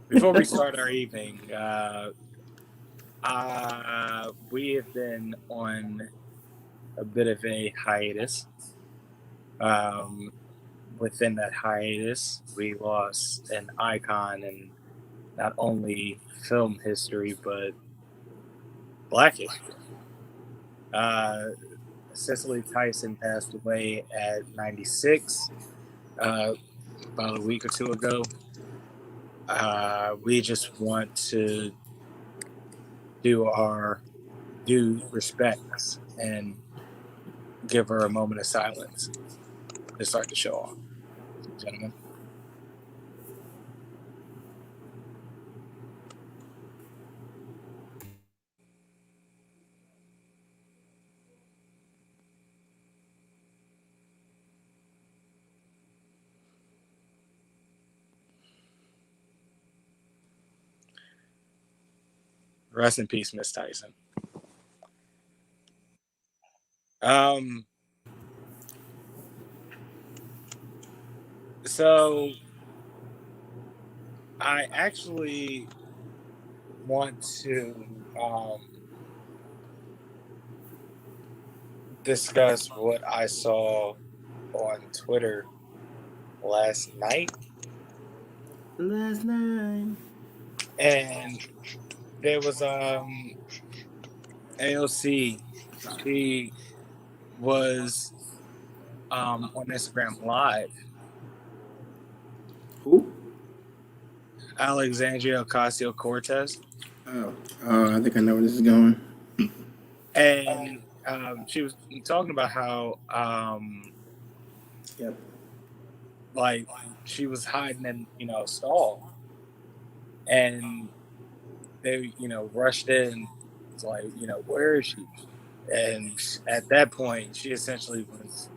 Before we start our evening, we have been on a bit of a hiatus. Um, Within that hiatus, we lost an icon in not only film history but Black history. Uh, Cicely Tyson passed away at 96 about a week or two ago. We just want to do our due respects and give her a moment of silence to start the show off, gentlemen. Rest in peace, Miss Tyson. Um, so I actually want to discuss what I saw on Twitter last night, and there was AOC. She was on Instagram Live. Who? Alexandria Ocasio Cortez, Oh, I think I know where this is going. and she was talking about how Yep. like she was hiding in a stall, and they rushed in. It's like, where is she? And at that point, she essentially was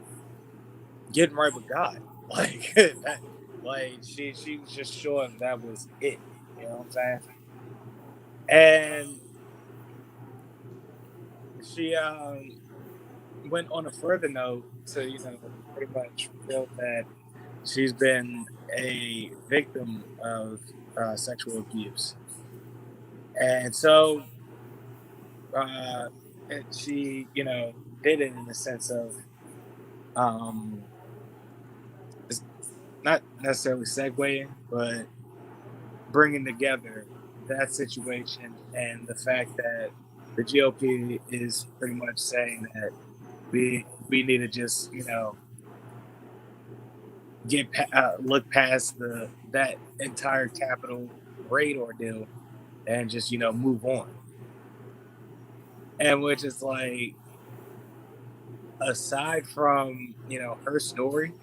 getting right with God. Like that, like she was just sure that was it. You know what I'm saying? And she went on a further note to pretty much feel that she's been a victim of sexual abuse, and so uh, she did it in the sense of um, it's not necessarily segueing, but bringing together that situation and the fact that the GOP is pretty much saying that we need to just look past that entire Capitol raid ordeal and just move on. And which is like, aside from her story,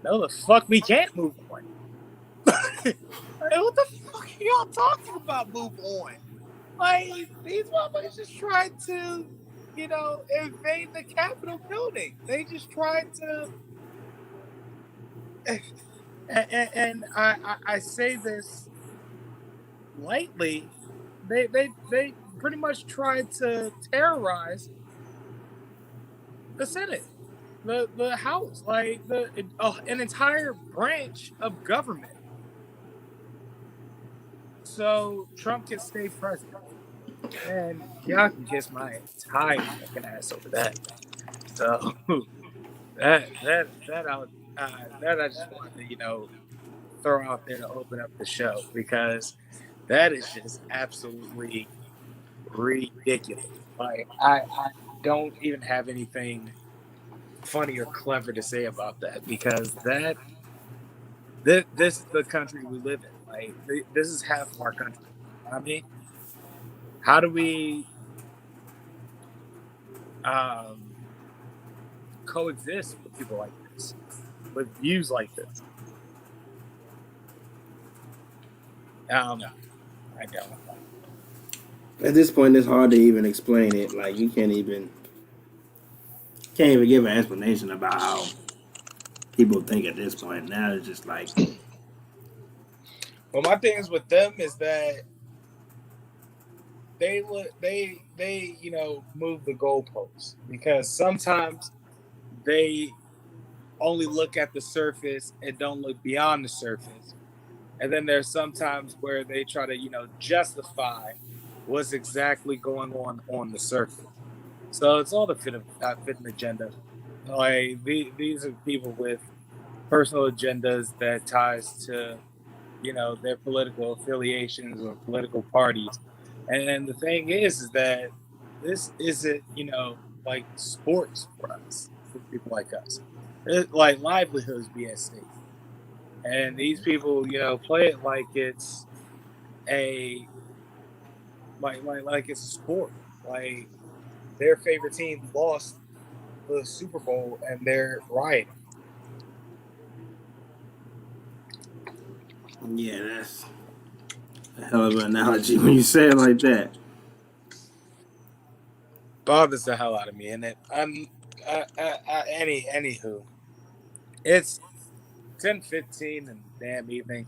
no, the fuck we can't move on. Like, what the fuck are y'all talking about? Move on. Like, these motherfuckers just tried to invade the Capitol building. They just tried to. And I say this lightly. They pretty much tried to terrorize the Senate, the House, like an entire branch of government, so Trump can stay president. And y'all can kiss my entire fucking ass over that. So that I just wanted to throw out there to open up the show, because that is just absolutely ridiculous. Like, I don't even have anything funny or clever to say about that, because this is the country we live in. Like, this is half of our country. I mean, how do we um, coexist with people like this, with views like this? Um, I don't. At this point, it's hard to even explain it. Like you can't even give an explanation about how people think at this point. Now it's just like, Well, my things with them is that they move the goalposts, because sometimes they only look at the surface and don't look beyond the surface. And then there's sometimes where they try to, justify what's exactly going on the surface. So it's all the fit agenda. Like these are people with personal agendas that ties to, their political affiliations or political parties. And the thing is that this isn't, like sports for us, for people like us. Like livelihoods be at stake. And these people, play it like it's a like it's a sport. Like their favorite team lost the Super Bowl and they're rioting. Yeah, that's a hell of an analogy when you say it like that. Bothers the hell out of me, and anywho, it's 10:15 in the damn evening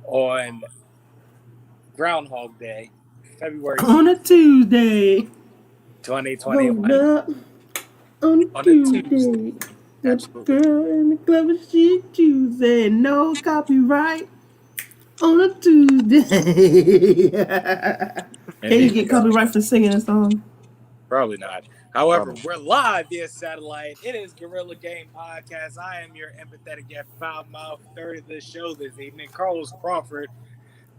on Groundhog Day, February On a Tuesday. 2021. Hold up. On On a Tuesday. Tuesday, Got the absolutely. girl in the club and she Tuesday. No copyright. On a Tuesday. And Can you here we get go. copyright for singing a song? Probably not. However, Promise. we're live via satellite. It is Gorilla Game Podcast. I am your empathetic yet foul-mouthed third of the show this evening, Carlos Crawford.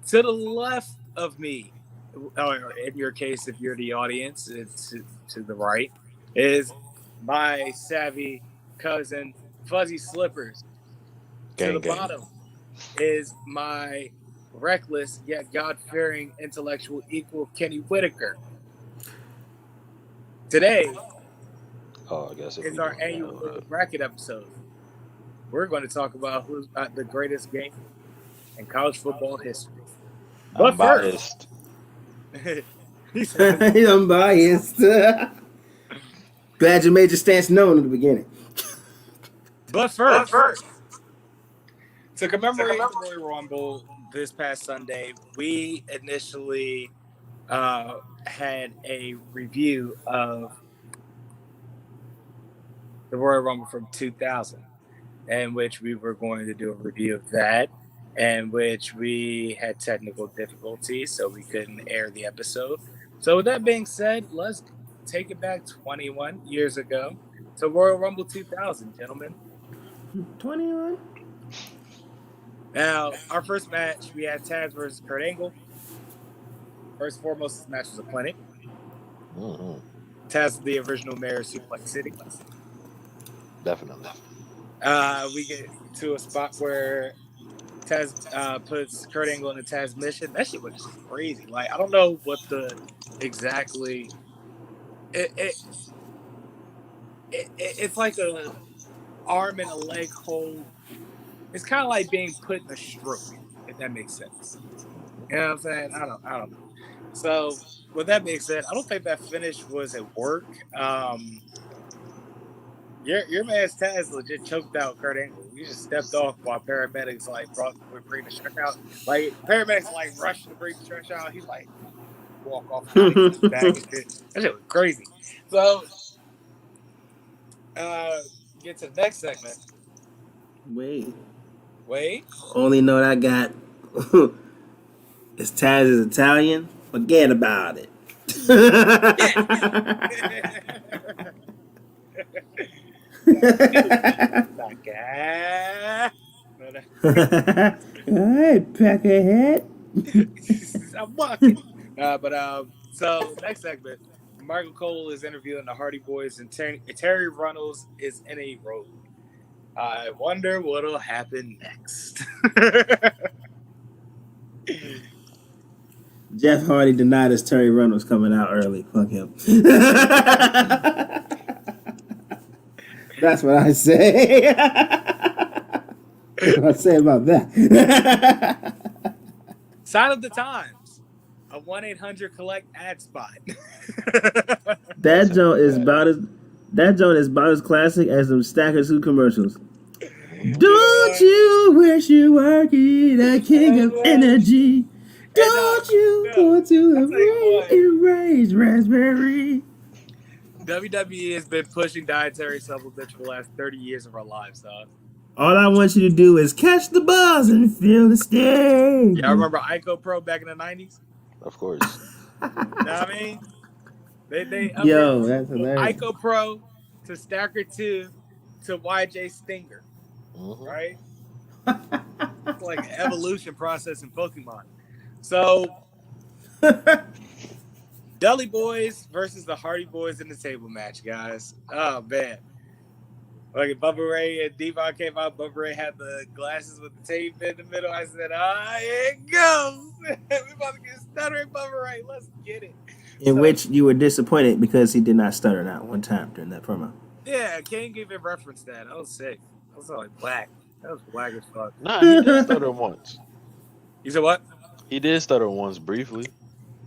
To the left of me, or in your case, if you're the audience, it's to the right, is my savvy cousin, Fuzzy Slippers. To the Gang, gang. bottom is my reckless yet God-fearing intellectual equal, Kenny Whitaker. Today Oh, I guess if is we our doing annual that, bracket episode. We're going to talk about who's got the greatest game in college football history. But I'm first, biased. he said, I'm biased. Glad you made your stance known in the beginning. but first, to commemorate the Royal Rumble this past Sunday, we initially had a review of the Royal Rumble from 2000, in which we were going to do a review of that, in which we had technical difficulties, so we couldn't air the episode. So, with that being said, let's take it back 21 years ago to Royal Rumble 2000, gentlemen. 21. Now, our first match, we had Taz versus Kurt Angle. First and foremost, this match was a clinic. Mm-hmm. Taz, the original mayor of Suplex City. Definitely. We get to a spot where Taz puts Kurt Angle in a Taz mission. That shit was just crazy. Like, I don't know what the exactly. It's like a arm and a leg hold. It's kind of like being put in a stroke, if that makes sense. You know what I'm saying? I don't know. So with that being said, I don't think that finish was at work. Your man's Taz legit choked out Kurt Angle. He just stepped off while paramedics would bring the stretch out. Like paramedics rush to bring the stretch out. He's like walk off the bag and shit. That shit was crazy. So get to the next segment. Wait. Only note I got is Taz is Italian. Forget about it. Hey, peckerhead. I'm walking. So next segment, Michael Cole is interviewing the Hardy Boys, and Terry Runnels is in a robe. I wonder what'll happen next. Jeff Hardy denied his Terry Runnels coming out early. Fuck him. That's what I say. That's what I say about that. Sign of the times. A 1-800-collect ad spot. That joint is about as classic as them Stacker Suit commercials. Don't you wish you were the king of energy? Don't you want to erase raspberry? WWE has been pushing dietary supplements for the last 30 years of our lives, dog. All I want you to do is catch the buzz and feel the sting. Yeah, I remember Ico Pro back in the 90s. Of course. You know what I mean? They Yo, upgraded that's from hilarious. Ico Pro to Stacker 2 to YJ Stinger, Mm-hmm. right? It's like an evolution process in Pokemon. So, Dudley Boys versus the Hardy Boys in the table match, guys. Oh, man. Like Bubba Ray and Devon came out, Bubba Ray had the glasses with the tape in the middle. I said, here it goes. We're about to get stuttering Bubba Ray. Let's get it. In which you were disappointed because he did not stutter not one time during that promo. Yeah, Kane gave it reference that. I was sick. I was like black. That was black as fuck. Nah, he did stutter once. You said what? He did stutter once briefly.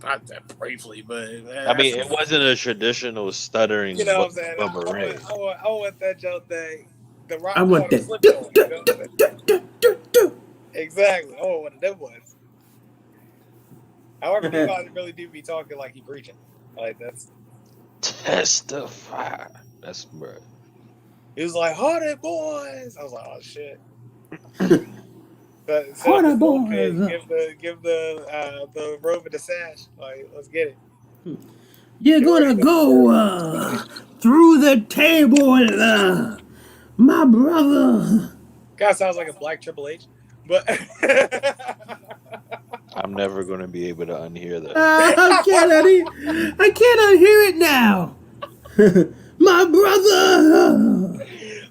Not that briefly, but I mean, it wasn't a traditional stuttering. You know what I'm saying? Bubba Ray. I want that joke thing. The rock. I want that. Exactly. Oh, one of them ones. However, Devon really do be talking like he preaching. Like that's testify. That's bro. He was like, "Hardy Boys." I was like, "Oh shit." Hardy Boys. Give the robe and the sash. Like, let's get it. You're gonna go through the table, my brother. God sounds like a black Triple H, but I'm never gonna be able to unhear that. I can't unhear it now. My brother.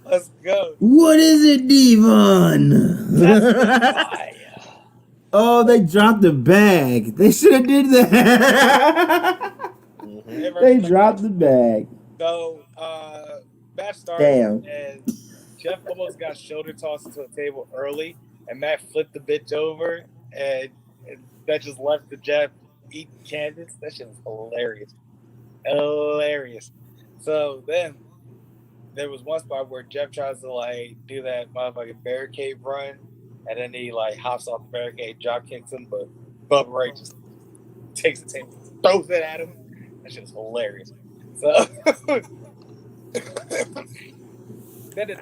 Let's go. What is it, Devon? Oh, they dropped the bag. They should have did that. They dropped the bag. So, match started. Damn. And Jeff almost got shoulder tossed into a table early, and Matt flipped the bitch over, and that just left the Jeff eating canvas. That shit was hilarious. Hilarious. So then there was one spot where Jeff tries to like do that motherfucking barricade run, and then he like hops off the barricade, drop kicks him, but Bubba Ray just takes the table, throws it at him. That shit was hilarious. So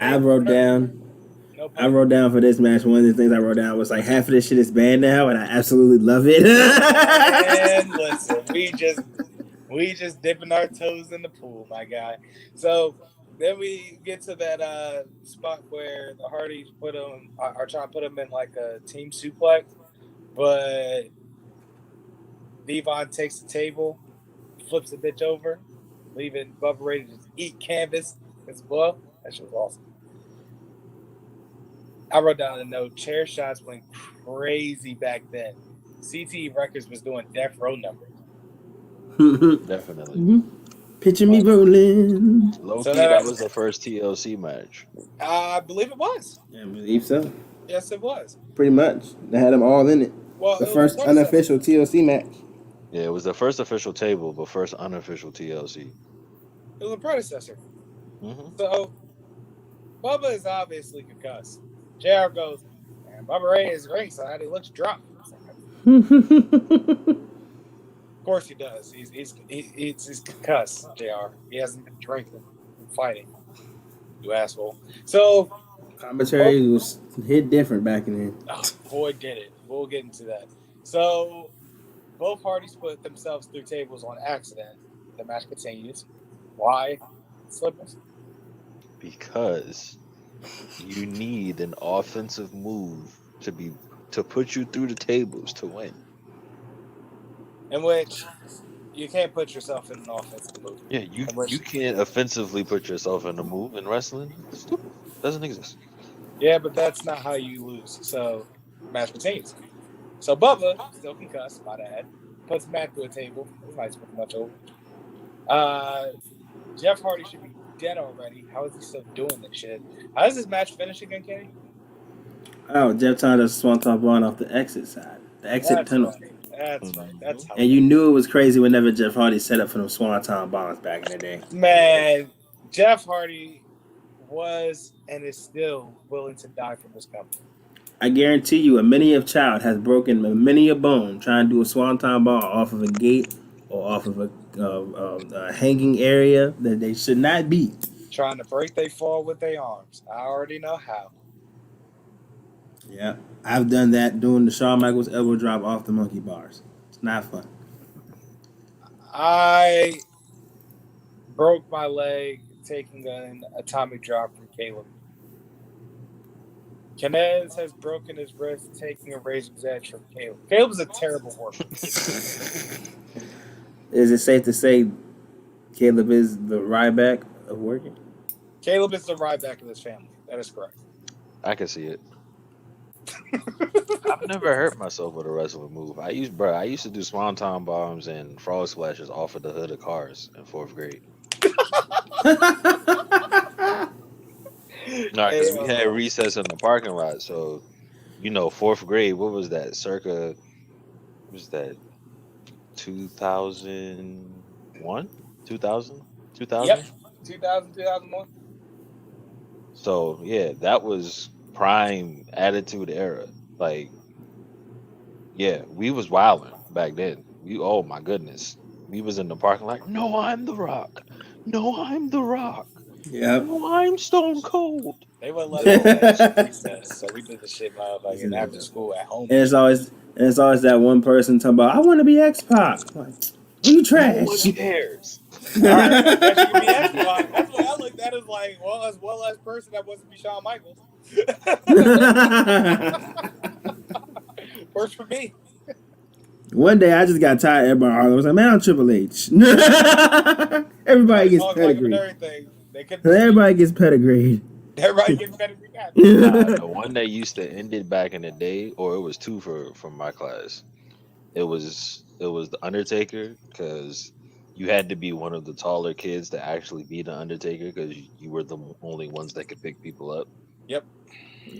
I wrote down for this match. One of the things I wrote down was like half of this shit is banned now, and I absolutely love it. And listen, we just dipping our toes in the pool, my guy. So then we get to that spot where the Hardys are trying to put him in like a team suplex, but Devon takes the table, flips the bitch over, leaving Bubba Ray to just eat canvas as well. That shit was awesome. I wrote down a note. Chair shots went crazy back then. CTE Records was doing death row numbers. Definitely. Mm-hmm. Picture me rolling. Low key, that was the first TLC match. I believe it was. I believe so. Yes, it was. Pretty much. They had them all in it. Well, the first unofficial TLC match. Yeah, it was the first official table, but first unofficial TLC. It was a predecessor. Mm-hmm. So, Bubba is obviously concussed. JR goes, man, Bubba Ray is ringside. He looks drunk. Of course he does. He's concussed, JR. He hasn't been drinking and fighting. You asshole. So, commentary was hit different back in then. Oh, boy, did it. We'll get into that. So, both parties put themselves through tables on accident. The match continues. Why? Slippers. Because you need an offensive move to put you through the tables to win. In which you can't put yourself in an offensive move. Yeah, you can't offensively put yourself in a move in wrestling. It's stupid. Doesn't exist. Yeah, but that's not how you lose. So, match continues. So, Bubba, still concussed, might add, puts Matt through a table. This night's pretty much over. Jeff Hardy should be dead already. How is he still doing this shit? How does this match finish again, Kenny? Oh, Jeff tied a swanton bomb off the exit side. The exit tunnel. Right. That's right. That's how. And you knew it was crazy whenever Jeff Hardy set up for them swanton bombs back in the day. Man, Jeff Hardy was and is still willing to die for this company. I guarantee you, a many of child has broken many a bone trying to do a swanton bomb off of a gate or or off of a hanging area that they should not be. Trying to break they fall with their arms. I already know how. Yeah, I've done that doing the Shawn Michaels elbow drop off the monkey bars. It's not fun. I broke my leg taking an atomic drop from Caleb. Kenneth has broken his wrist taking a razor's edge from Caleb. Caleb's a terrible worker. Is it safe to say Caleb is the Ryback of working? Caleb is the Ryback of this family. That is correct. I can see it. I've never hurt myself with a wrestling move. I used to do swanton bombs and frog splashes off of the hood of cars in 4th grade. No, because we had recess in the parking lot. So, 4th grade, what was that? Circa, what was that? 2001? 2000? 2000? Yep. 2000, 2001. So, yeah, that was prime attitude era. Like, yeah, we was wilding back then. Oh my goodness. We was in the parking lot. No, I'm the Rock. No, I'm the Rock. Yep. No, I'm Stone Cold. They wouldn't let us finish recess, so we did the shit like after school at home. And it's always that one person talking about, I want to be X-Pac. Like, you trash. No one cares. All right, that should be X-Pac. That's what I looked at as like, well, as well as person that wants to be Shawn Michaels. Works for me. One day I just got tired of everybody arguing. I was like, man, I'm Triple H. Everybody gets pedigree. Everybody gets pedigree. Everybody gets pedigree. The one that used to end it back in the day, or it was two from my class. It was the Undertaker, because you had to be one of the taller kids to actually be the Undertaker, because you were the only ones that could pick people up. Yep.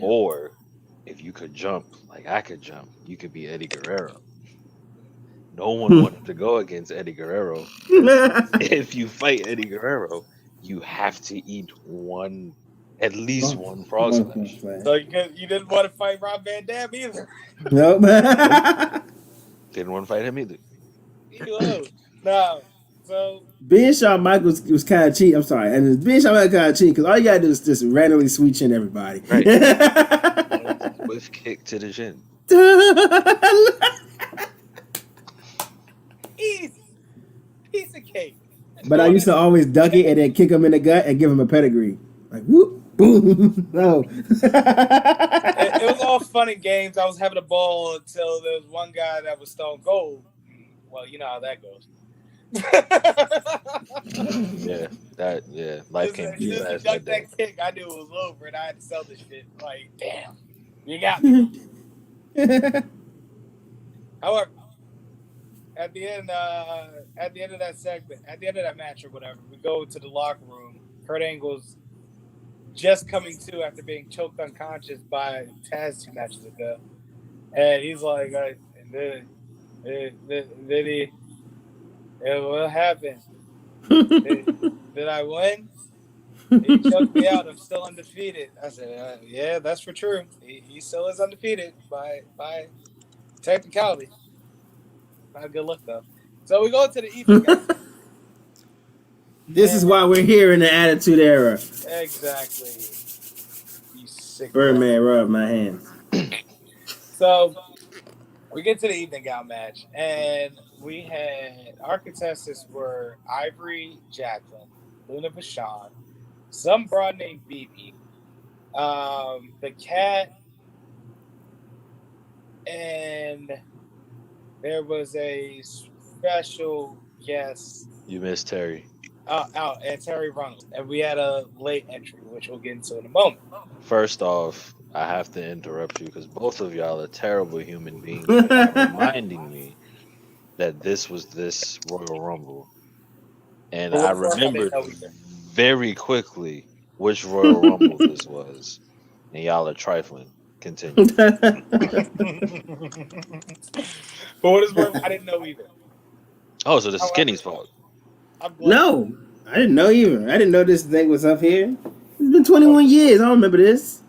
Or if you could jump like I could jump, you could be Eddie Guerrero. No one wanted to go against Eddie Guerrero. If you fight Eddie Guerrero, you have to eat at least one frog splash. So you didn't want to fight Rob Van Dam either. Nope. Didn't want to fight him either. No. So being Shawn Michaels was kind of cheap. I'm sorry, and being Shawn Michaels kind of cheap because all you gotta do is just randomly switch in everybody. Right. With kick to the chin. Easy. Piece of cake. But I used to always duck it and then kick him in the gut and give him a pedigree. Like, whoop, boom. No. It was all fun and games. I was having a ball until there was one guy that was stone cold. Well, you know how that goes. Life came too fast. Duck that kick, I knew it was over and I had to sell this shit. Like, damn, you got me. However, at the end of that segment, at the end of that match or whatever, we go to the locker room. Kurt Angle's just coming to after being choked unconscious by Taz 2 matches ago, and he's like, "Did he? What happened? Did I win? He choked me out. I'm still undefeated." I said, "Yeah, that's for true. He still is undefeated by technicality. Not a good look though." So we go to the evening. This is why we're here in the Attitude Era. Exactly. You sick Birdman rubbed my hands. So we get to the evening gown match, and we had our contestants were Ivory Jacqueline, Luna Vachon, some broad named BB, the Cat, and there was a special guest. You missed Terry. And Terry Runnels. And we had a late entry, which we'll get into in a moment. First off, I have to interrupt you because both of y'all are terrible human beings for not reminding me that this was this Royal Rumble. And I remembered very quickly which Royal Rumble this was. And y'all are trifling. Continue. But what is worth? I didn't know either. Oh, so this is Kenny's fault. No, I didn't know either. I didn't know this thing was up here. It's been 21 years. I don't remember this.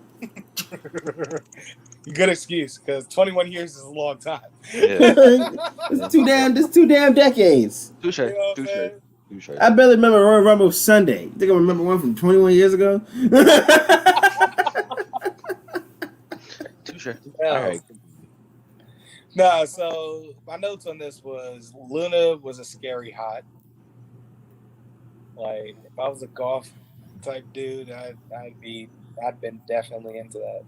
Good excuse, because 21 years is a long time. Yeah. It's two damn decades. Touche. You know what I'm Touche. saying? Touche. I barely remember Royal Rumble Sunday. Think I remember one from 21 years ago? Touche. No. All right. No, so my notes on this was Luna was a scary hot. Like, if I was a golf type dude, I'd been definitely into that.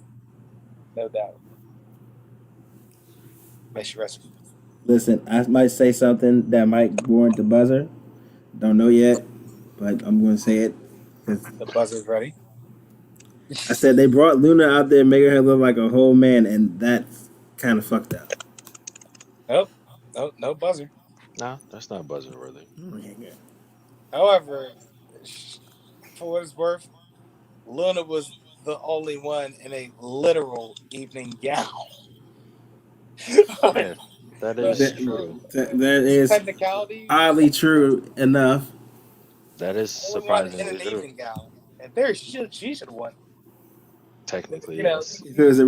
No doubt. May she rest. Listen, I might say something that might warrant the buzzer. Don't know yet, but I'm going to say it. The buzzer's ready. I said they brought Luna out there, making her look like a whole man, and that's kind of fucked up. Nope. No buzzer. Nah, that's not buzzing worthy. However, for what it's worth, Luna was the only one in a literal evening gown. Yeah, that is That- true. That is Technicality. oddly true enough. That is Only one in surprisingly an true. evening gown. And there, she should have won. Technically, You know, yes. If it was a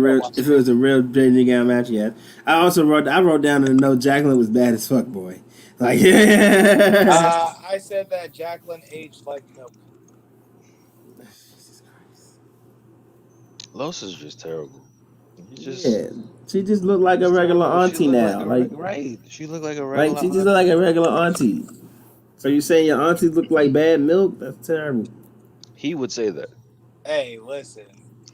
real JJ Gown match, yeah. I wrote down in the note Jacqueline was bad as fuck, boy. Like, yeah. I said that Jacqueline aged like milk. Los is just terrible. He just Yeah, she just looked like a regular auntie now. Like, right. She looked like a like regular. she just looked like a regular auntie. So you saying your aunties look like bad milk? That's terrible. He would say that. Hey, listen.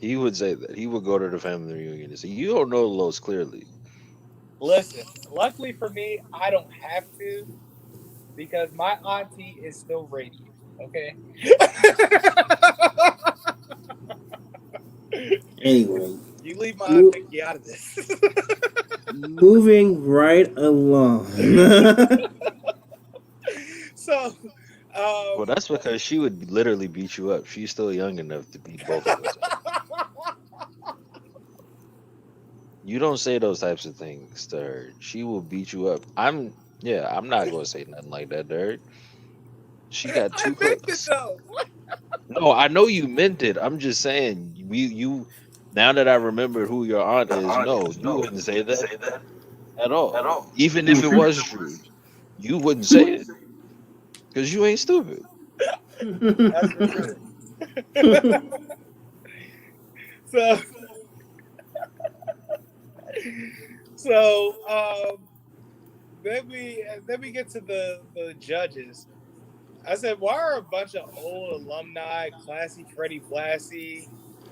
He would say that. He would go to the family reunion and say, "You don't know Los clearly." Listen. Luckily for me, I don't have to because my auntie is still radiant. Okay. Anyway, You leave my aunt Vicky out of this. moving right along. So, Well, that's because she would literally beat you up. She's still young enough to beat both of us up. You don't say those types of things to her. She will beat you up. I'm not gonna say nothing like that to her. She got I two meant it cooks. though. No, I know you meant it. I'm just saying you now that I remember who your aunt is, no, you wouldn't say that at all. Even if it was true. You wouldn't say it. Because you ain't stupid. That's for sure. So, then we get to the judges. I said, why are a bunch of old alumni, classy Freddie Blassie,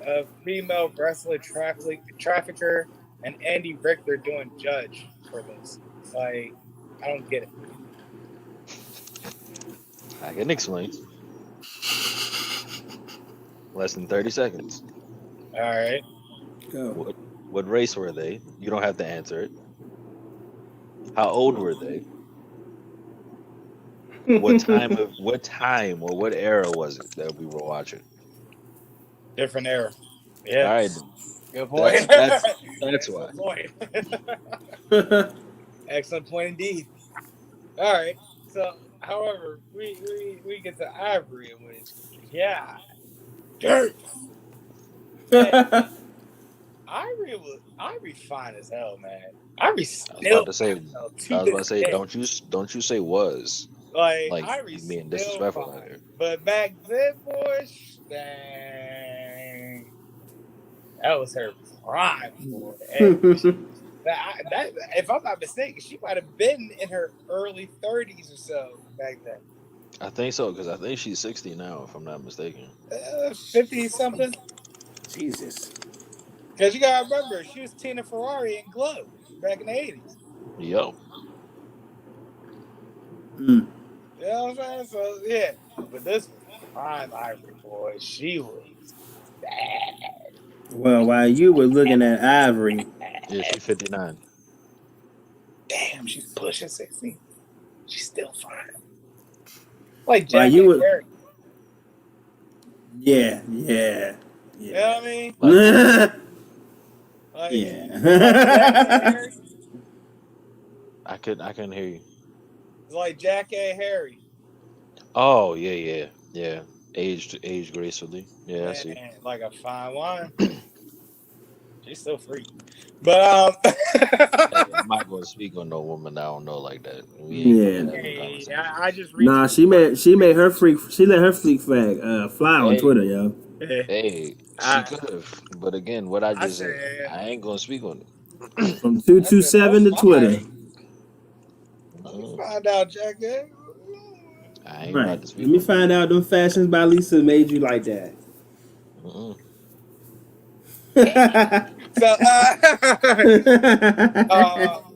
a female wrestler trafficker, and Andy Richter doing judge for this? Like, I don't get it. I can explain. Less than 30 seconds. All right. Go. What race were they? You don't have to answer it. How old were they? What time or what era was it that we were watching? Different era. Yeah. All right. Good point. That's why. Point. Excellent point indeed. All right. So, however, we get to Ivory, which, yeah, dirt. Ivory fine as hell, man. Ivory still. I was about to say, don't you say was. Like Ivory's being still disrespectful fine. out here. But back then, boy, dang, that was her prime, boy. That, if I'm not mistaken, she might have been in her early 30s or so back then. I think so, because I think she's 60 now, if I'm not mistaken. 50 something. Jesus. Because you gotta remember, she was Tina Ferrari in Glow back in the 80s. Yep. Mm. You know what I'm saying? So yeah, but this was prime Ivory, boy. She was bad. Well, while you were looking at Ivory, Yeah, she's 59. Damn, she's pushing 60. She's still fine. Like while Jack you were, Harry. yeah. You know what I mean? Like, yeah. I couldn't hear you. It's like Jack A. Harry. Oh yeah. Aged gracefully. Yeah, I see. Man, like a fine wine. She's still free. But Hey, I'm not gonna speak on no woman I don't know like that. We ain't Yeah. gonna have no hey, conversation. I just Nah, retweeted. she made her freak. She let her freak flag fly on Hey, Twitter, yo. hey, she I could have. But again, what I I just said, said I ain't gonna speak on it. From two I two said seven most to Twitter. fine. Let me Mm-mm. find out, Jack. I ain't Right. about to Let speak me on it. find out them fashions by Lisa made you like that. Mm-mm. So um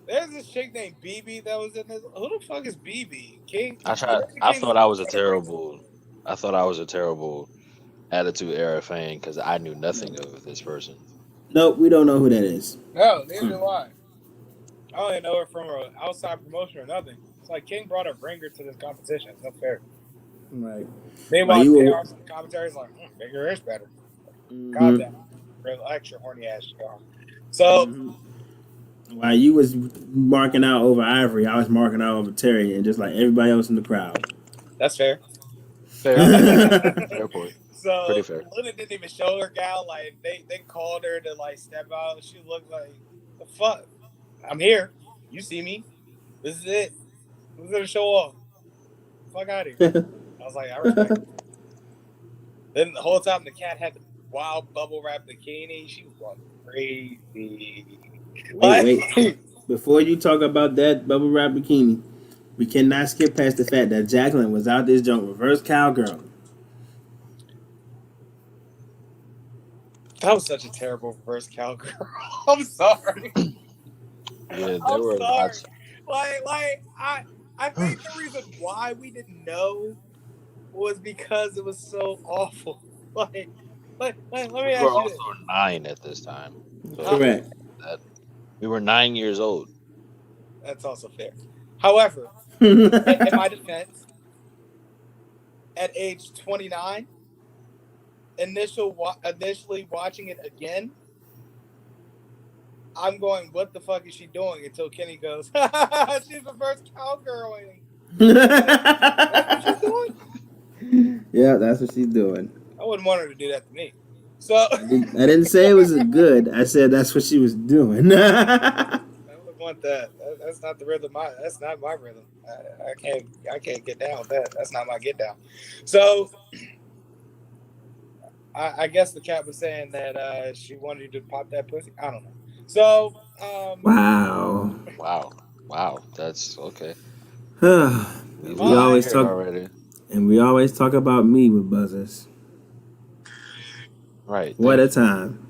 there's this chick named BB that was in this. Who the fuck is BB? King I tried. Reggie King I thought I was a terrible Attitude Era fan because I knew nothing of this person. Nope, we don't know who that is. No, neither do I. I don't even know her from an outside promotion or nothing. It's like King brought a ringer to this competition. It's not fair. Right. While Meanwhile, you were, JR's in the commentary is like, bigger is better. Calm mhm, down. Relax your horny ass, JR. So, while you was marking out over Ivory, I was marking out over Terry, and just like everybody else in the crowd. that's fair. Fair, fair point. Pretty So, fair. Luna didn't even show her gal. Like, they called her to, like, step out. She looked like, the fuck? I'm here. You see me. This is it. Who's going to show off? Fuck out of here. I was like, I respect it. Then the whole time the cat had the wild bubble wrap bikini. She was going crazy. Wait. Before you talk about that bubble wrap bikini, we cannot skip past the fact that Jacqueline was out this junk reverse cowgirl. That was such a terrible reverse cowgirl. I'm sorry. Yeah, there I'm were sorry. lots. I think the reason why we didn't know was because it was so awful. Let me We were ask you also this. 9 at this time, so Huh? think Correct. about that. We were 9 years old. That's also fair. However, in my defense, at age 29, initially watching it again, I'm going, what the fuck is she doing? Until Kenny goes, she's reverse cowgirling. That's what she's doing? Yeah, that's what she's doing. I wouldn't want her to do that to me. So I didn't say it was good. I said that's what she was doing. I wouldn't want that. That's not the rhythm. That's not my rhythm. I can't get down with that. That's not my get down. So I guess the cat was saying that she wanted you to pop that pussy. I don't know. So Wow. Wow. That's okay. We we been always here talk, already. and we always talk about me with buzzers. Right. What a Thank you. time.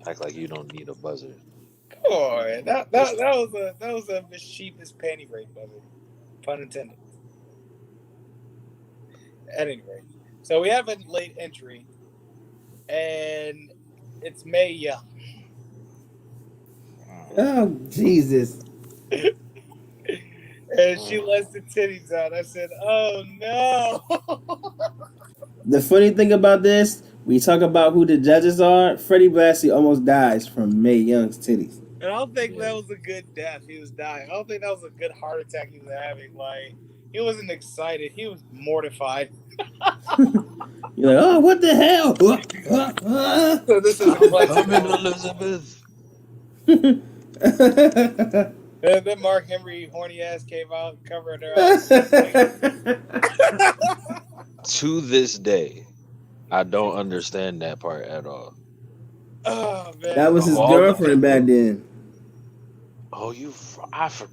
Act like you don't need a buzzer. come on, that was a mischievous panty rape buzzer, pun intended. At any rate, so we have a late entry, and it's May Young. Oh Jesus. And she lets the titties out. I said, "Oh no!" The funny thing about this, we talk about who the judges are. Freddie Blassie almost dies from Mae Young's titties. And I don't think Yeah. that was a good death. He was dying. I don't think that was a good heart attack he was having. Like he wasn't excited. He was mortified. You're like, oh, what the hell? So this is a classic Come in, moment. Elizabeth. And then Mark Henry, horny ass, came out covering her up. To this day, I don't understand that part at all. Oh That man. was Of his all the girlfriend back people, then. oh,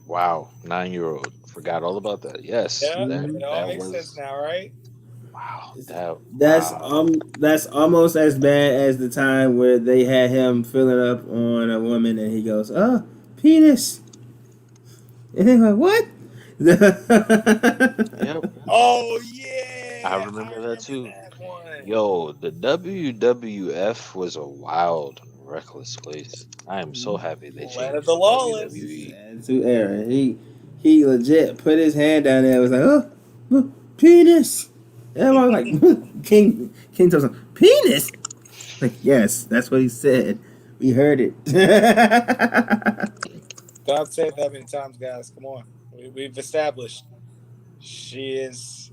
wow, 9-year-old, forgot all about that. Yes, Yeah, that it all that makes sense was now, right? wow. That's almost as bad as the time where they had him filling up on a woman and he goes, oh, penis. And they're like, what? Yep, Oh yeah, I I remember that remember too. that one. Yo, the WWF was a wild and reckless place. I am so happy they Land of changed the to Lawless. WWE. And to Aaron, he legit put his hand down there and was like, penis. Everyone was like, King told him, penis? Like, yes, that's what he said. We heard it. I've said that many times, guys. Come on, we've established she is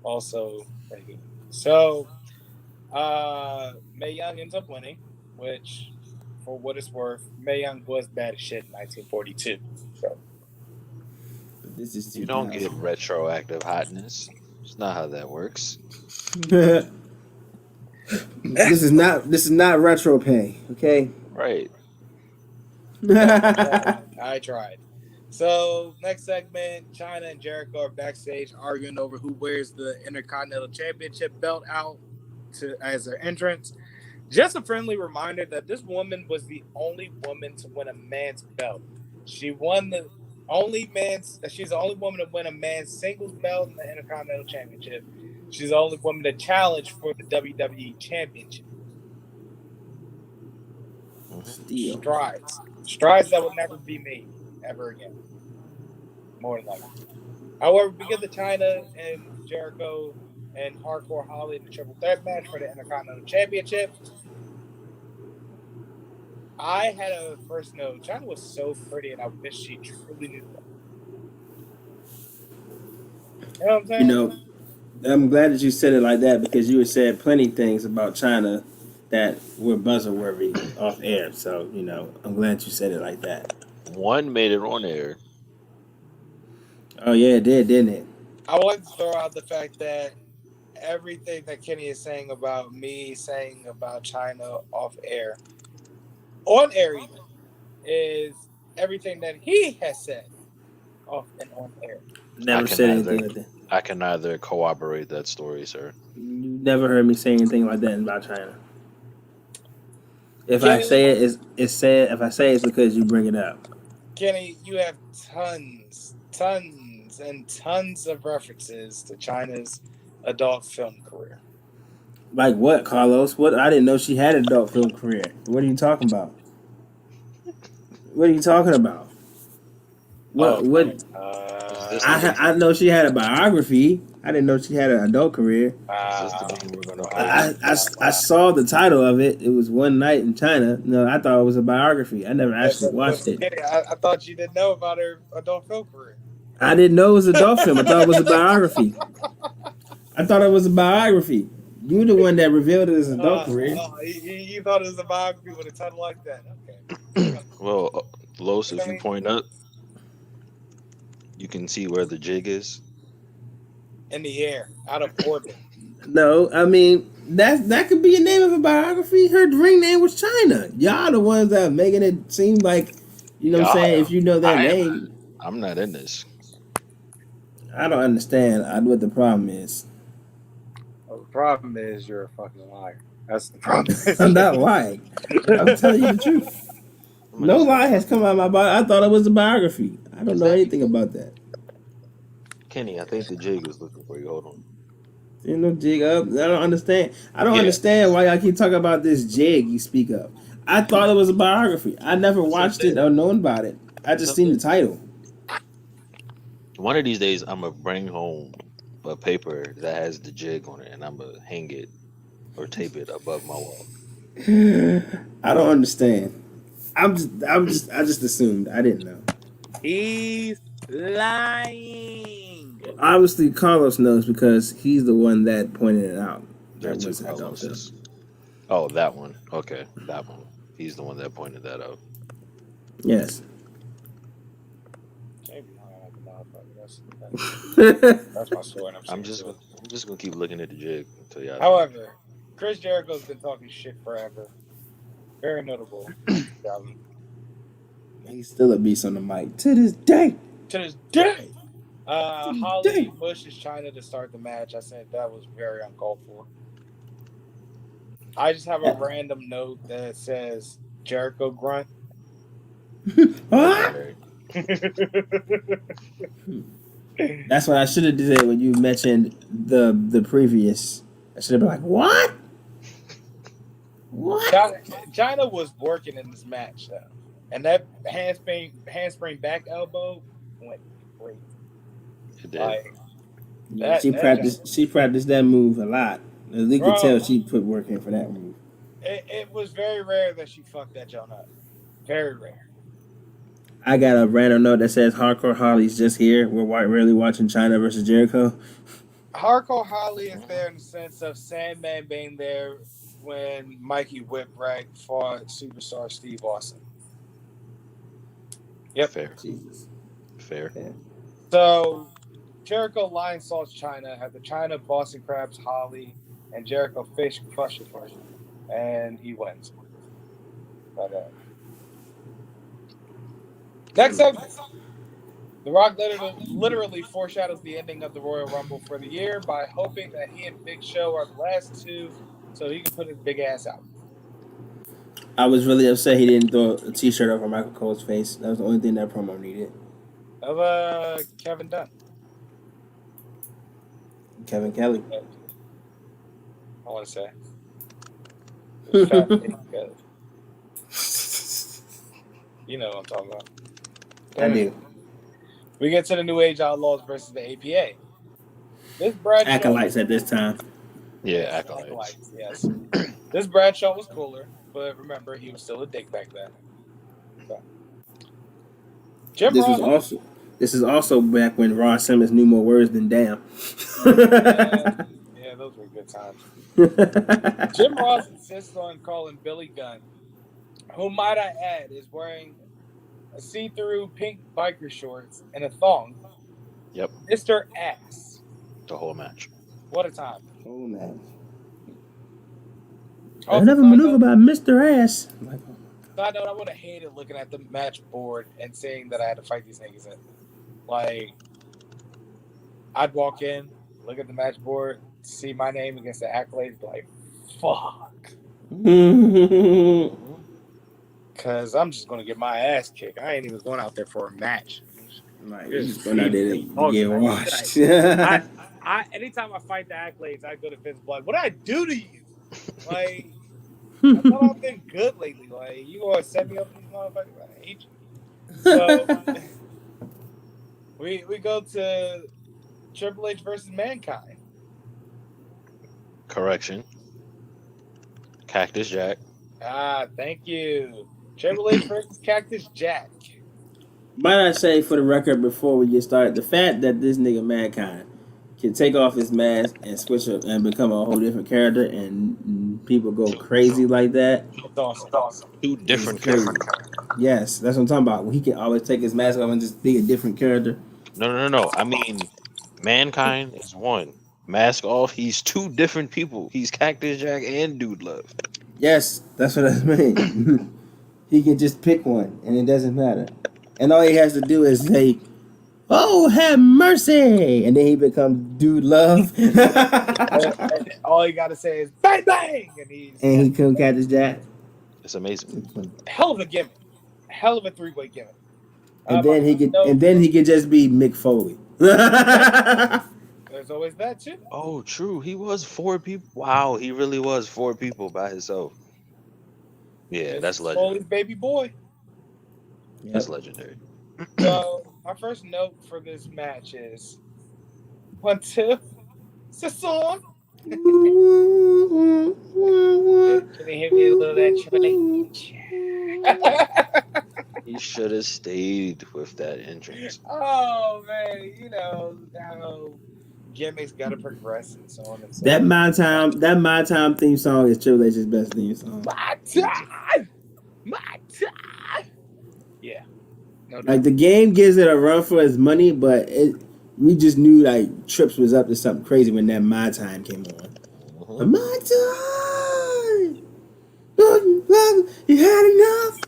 also pretty good. So Mae Young ends up winning, which, for what it's worth, Mae Young was bad as shit in 1942. So This is You don't get 2000. retroactive hotness. It's not how that works. This is not retro pay, okay? Right. I tried. So next segment, China and Jericho are backstage arguing over who wears the Intercontinental Championship belt out to as their entrance. Just a friendly reminder that this woman was the only woman to win a man's belt. She won the only man's. She's the only woman to win a man's singles belt in the Intercontinental Championship. She's the only woman to challenge for the WWE Championship. Steel. Strides that will never be made ever again. More than likely. However, we get the China and Jericho and Hardcore Holly in the triple threat match for the Intercontinental Championship. I had a first note. China was so pretty, and I wish she truly knew that. You know what I'm saying? You know, I'm glad that you said it like that because you had said plenty of things about China that were buzzer worthy off air. So, I'm glad you said it like that. One made it on air. Oh, yeah, it did, didn't it? I want to throw out the fact that everything that Kenny is saying about me saying about China off air, on air even, is everything that he has said off and on air. Never said anything like that. I can neither corroborate that story, sir. You never heard me say anything like that about China. If I Kenny, say it, it's said. If I say it's because you bring it up. Kenny, you have tons and tons of references to China's adult film career. Like what, Carlos? What? I didn't know she had an adult film career. What are you talking about? What are you talking about? What? What? I know she had a biography. I didn't know she had an adult career. Is this the game we're gonna I saw the title of it. It was One Night in China. No, I thought it was a biography. I never actually watched it. I thought you didn't know about her adult film career. I didn't know it was a adult film. I thought it was a biography. I thought it was a biography. You the one that revealed it as an adult career. You thought it was a biography with a title like that. Okay. Well, Los, if you point up, you can see where the jig is. In the air, out of orbit. No, I mean that could be a name of a biography. Her ring name was China. Y'all the ones that are making it seem like, what I'm saying. If you know that name, I'm not in this. I don't understand what the problem is. Well, the problem is you're a fucking liar. That's the problem. I'm not lying. I'm telling you the truth. No lie has come out of my body. I thought it was a biography. I don't know anything about that. Kenny, I think the jig is looking for you. Hold on. There's no jig up. I don't understand. I don't understand why y'all keep talking about this jig you speak of. I thought it was a biography. I never watched it or known about it. I just seen the title. One of these days, I'm gonna bring home a paper that has the jig on it, and I'm gonna hang it or tape it above my wall. I don't understand. I just assumed. I didn't know. He's lying. Obviously, Carlos knows because he's the one that pointed it out. There are two Carloses. Oh, that one. Okay, that one. He's the one that pointed that out. Yes. That's my story. I'm just gonna keep looking at the jig until y'all. However, Chris Jericho's been talking shit forever. Very notable. He's still a beast on the mic to this day. Holly pushes China to start the match. I said that was very uncalled for. I just have a random note that says Jericho grunt. That's what I should have did when you mentioned the previous. I should have been like, what? What? China was working in this match though, and that handspring back elbow went great. It did. She practiced that move a lot. You could tell she put work in for that move. It was very rare that she fucked that John up. Very rare. I got a random note that says Hardcore Holly's just here. We're really watching China versus Jericho. Hardcore Holly is there in the sense of Sandman being there when Mikey Whipwreck fought Superstar Steve Austin. Yep. Fair. Jesus. Fair. Yeah. So Jericho Lion Salts China had the China Boston Crabs Holly and Jericho Fish crushes him, and he wins. But, next segment. The Rock literally foreshadows the ending of the Royal Rumble for the year by hoping that he and Big Show are the last two so he can put his big ass out. I was really upset he didn't throw a T-shirt over Michael Cole's face. That was the only thing that promo needed. Of Kevin Dunn. Kevin Kelly. I want to say. Fat Kelly. You know what I'm talking about. I do. We get to the New Age Outlaws versus the APA. This Bradshaw Acolytes at this time. Yeah, yes, acolytes. Yes. This Bradshaw was cooler, but remember, he was still a dick back then. So. This is also back when Ron Simmons knew more words than damn. Yeah, those were good times. Jim Ross insists on calling Billy Gunn, who might I add is wearing a see-through pink biker shorts and a thong. Yep. Mr. Ass. The whole match. What a time. Oh man. Also, Another maneuver by Mr. Ass. Side note, I would have hated looking at the match board and seeing that I had to fight these niggas in. Like, I'd walk in, look at the match board, see my name against the Accolades, be like, fuck. Because I'm just going to get my ass kicked. I ain't even going out there for a match. Like, just going out there to get washed. Anytime I fight the Accolades, I go to Vince Blood. What did I do to you? Like, I thought I've been good lately. Like, you going to set me up with these motherfuckers? I hate you. So, we go to Triple H versus Mankind. Correction. Cactus Jack. Thank you. Triple H versus Cactus Jack. Might I say, for the record, before we get started, the fact that this nigga Mankind can take off his mask and switch up and become a whole different character, and people go crazy like that. It's awesome. Two different characters. Yes, that's what I'm talking about. He can always take his mask off and just be a different character. No. I mean, Mankind is one. Mask off, he's two different people. He's Cactus Jack and Dude Love. Yes, that's what I mean. He can just pick one, and it doesn't matter. And all he has to do is say, "Oh, have mercy," and then he becomes Dude Love. And all you got to say is "bang bang," and he couldn't catch his jack. It's amazing. Hell of a gimmick. Hell of a three-way gimmick. And then he could just be Mick Foley. There's always that too. Oh, true. He was 4 people. Wow, he really was 4 people by himself. Yeah, that's legendary. Foley's baby boy. Yep. That's legendary. So our first note for this match is 1, 2. It's a song. Can you hear me a little that He should have stayed with that entrance. Oh man, you know how gimmicks gotta progress and so on and so That on. My Time theme song is Triple H's best theme song. My time. Yeah. No doubt. Like, the game gives it a run for its money, but we just knew like Trips was up to something crazy when that My Time came on. Mm-hmm. My time. You had enough.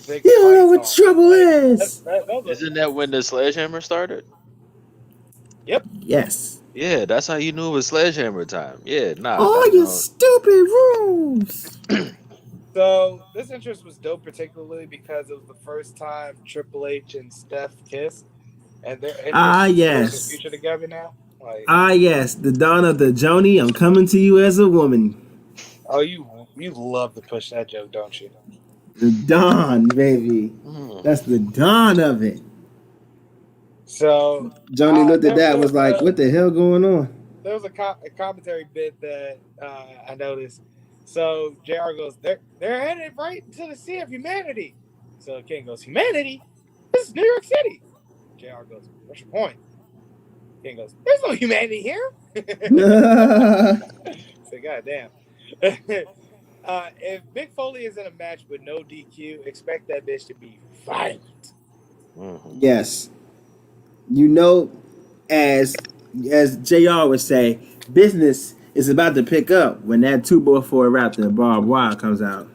You don't know what trouble is. Isn't that when the Sledgehammer started? Yep. Yes. Yeah, that's how you knew it was Sledgehammer time. Yeah, nah. All your stupid rules. So this interest was dope, particularly because it was the first time Triple H and Steph kissed, and they're yes, future together now. Like, yes, the dawn of the Joni. I'm coming to you as a woman. Oh, you love to push that joke, don't you? The dawn, baby. That's the dawn of it. So Joni looked at that and was like, "What the hell going on?" There was a commentary bit that I noticed. So JR goes, they're headed right into the sea of humanity. So King goes, humanity? This is New York City. JR goes, what's your point? King goes, "There's no humanity here." So goddamn. If Mick Foley is in a match with no DQ, expect that bitch to be violent. Yes. You know, as JR would say, business is about to pick up when that 2x4 Raptor barbed wire comes out.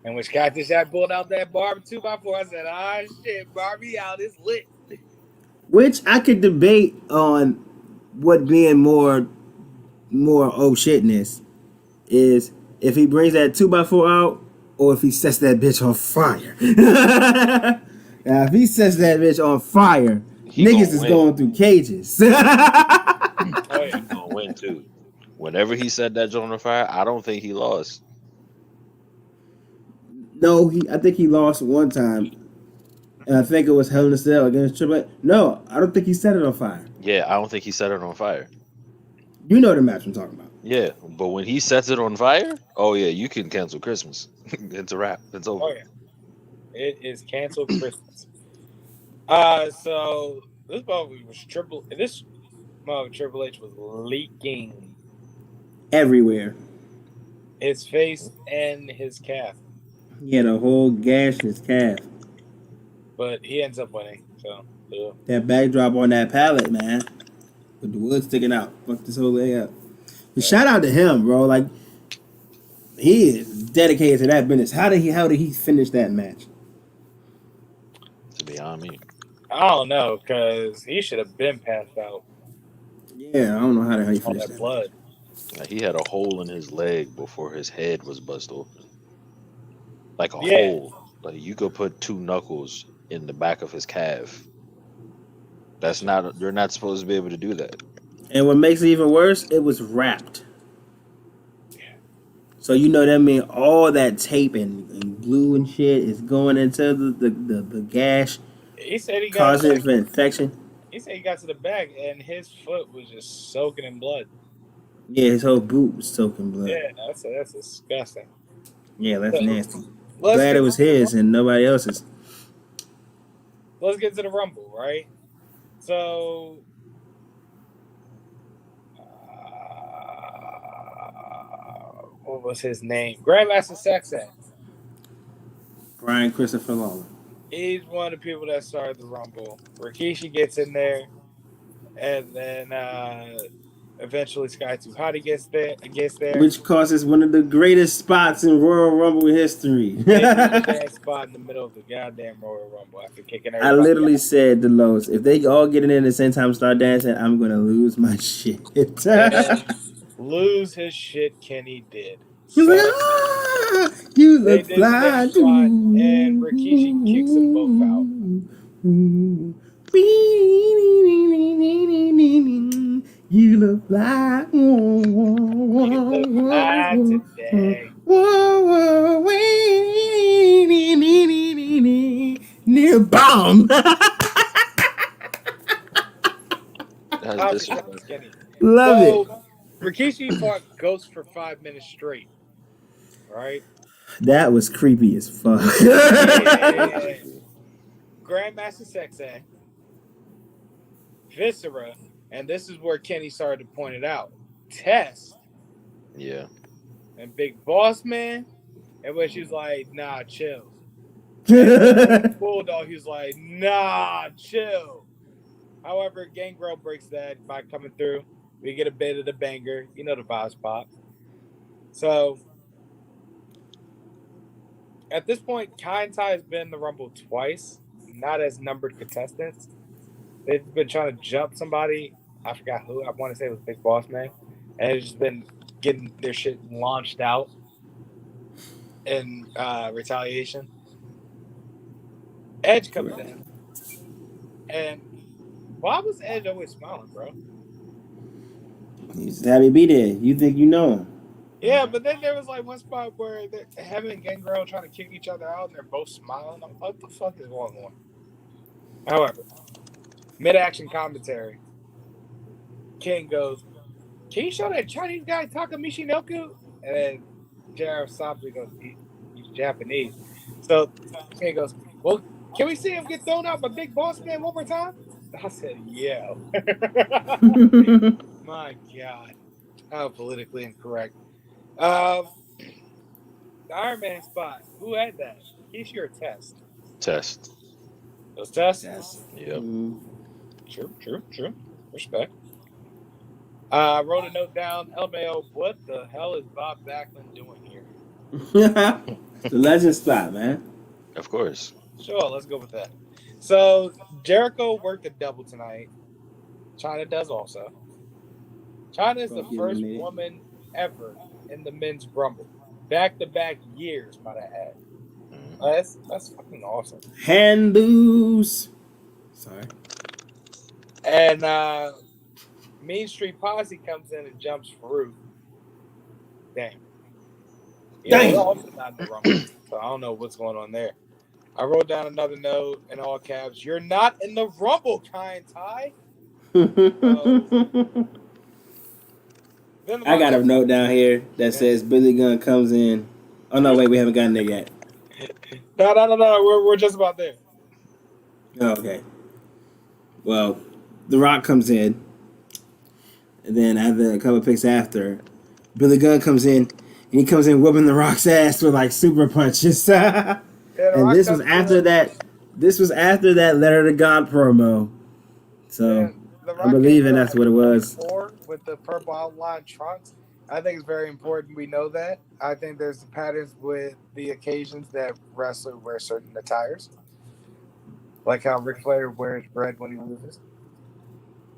And when Scott this shot pulled out that Barbie 2x4, I said, "Ah, shit, Barbie out is lit." Which I could debate on what being more oh shitness is, if he brings that 2x4 out or if he sets that bitch on fire. Now, if he sets that bitch on fire, niggas is going through cages. Oh yeah, he's gonna win too. Whenever he set that joint on fire, I don't think he lost. No, I think he lost one time. And I think it was Hell in a Cell against Triple H. No, I don't think he set it on fire. Yeah, I don't think he set it on fire. You know the match I'm talking about. Yeah, but when he sets it on fire, oh yeah, you can cancel Christmas. It's a wrap. It's over. Oh yeah, it is canceled Christmas. So this movie was Triple H was leaking everywhere. His face and his calf. He had a whole gash in his calf. But he ends up winning. So yeah. That backdrop on that pallet, man, with the wood sticking out, fuck this whole thing up. Yeah. Shout out to him, bro. Like, he is dedicated to that business. How did he finish that match? To be honest, me, I don't know, because he should have been passed out. Yeah, I don't know how the hell he finished that blood. He had a hole in his leg before his head was bust open. Like a hole. Like you could put 2 knuckles in the back of his calf. You're not supposed to be able to do that. And what makes it even worse, it was wrapped. Yeah. So you know that means all that tape and glue and shit is going into the gash. He said he causing it for infection. He said he got to the back and his foot was just soaking in blood. Yeah, his whole boot was soaking blood. Yeah, that's disgusting. Yeah, that's nasty. Glad it was his and nobody else's. Let's get to the Rumble, right? So, what was his name? Grandmaster Sexay. Brian Christopher Lawler. He's one of the people that started the Rumble. Rikishi gets in there, and then eventually Sky Too Hotty gets there. Which causes one of the greatest spots in Royal Rumble history. That spot in the middle of the goddamn Royal Rumble after kicking everybody I literally out. said to Lowe's, if they all get in at the same time and start dancing, I'm going to lose my shit. Lose his shit, Kenny did. So, like, ah, you look fly, and Rikishi kicks them both out. You look fly. You look fly today. Near bomb. Love it. Rikishi fought Ghost for 5 minutes straight. Right? That was creepy as fuck. Yeah. Grandmaster Sexay, Viscera, and this is where Kenny started to point it out. Test. Yeah. And Big Boss Man. And when she was like, nah, chill. Bulldog, he was like, nah, chill. However, Gangrel breaks that by coming through. We get a bit of the banger. You know the vibes pop. So, at this point, Kai and Tai has been in the Rumble twice, not as numbered contestants. They've been trying to jump somebody. I forgot who. I want to say it was Big Boss Man. And it's just been getting their shit launched out in retaliation. Edge comes in. And why was Edge always smiling, bro? He's happy to be there. You think you know him. Yeah, but then there was like one spot where Heaven and Gangrel trying to kick each other out and they're both smiling. I'm like, what the fuck is going on? However, mid-action commentary, King goes, can you show that Chinese guy Taka Michinoku? And then JR softly goes, he's Japanese. So King goes, well, Can we see him get thrown out by Big Boss Man one more time? I said, yeah. My God. How politically incorrect. The Iron Man spot. Who had that? Kishi or Test? Test. It was Test? Yes. Yep. True. Respect. I wrote a note down. LMAO, what the hell is Bob Backlund doing here? The legend spot, man. Of course. Sure, let's go with that. So Jericho worked a double tonight. China does also. China is the first woman ever in the men's Rumble. Back-to-back years, might I add. That's fucking awesome. Hand loose. Sorry. And Mean Street Posse comes in and jumps Farouk. Damn. Yeah, they're also not in the Rumble, so I don't know what's going on there. I wrote down another note in all caps. You're not in the Rumble, Kai Ty. I got a note down here that says Billy Gunn comes in. Oh no, wait, we haven't gotten there yet. No. We're just about there. Oh, okay. Well, The Rock comes in, and then after a couple picks after, Billy Gunn comes in, and he comes in whooping The Rock's ass with like super punches. And this was after that. This was after that Letter to God promo. So I'm believing that's what it was. With the purple outline trunks, I think it's very important we know that. I think there's patterns with the occasions that wrestlers wear certain attires, like how Ric Flair wears red when he loses.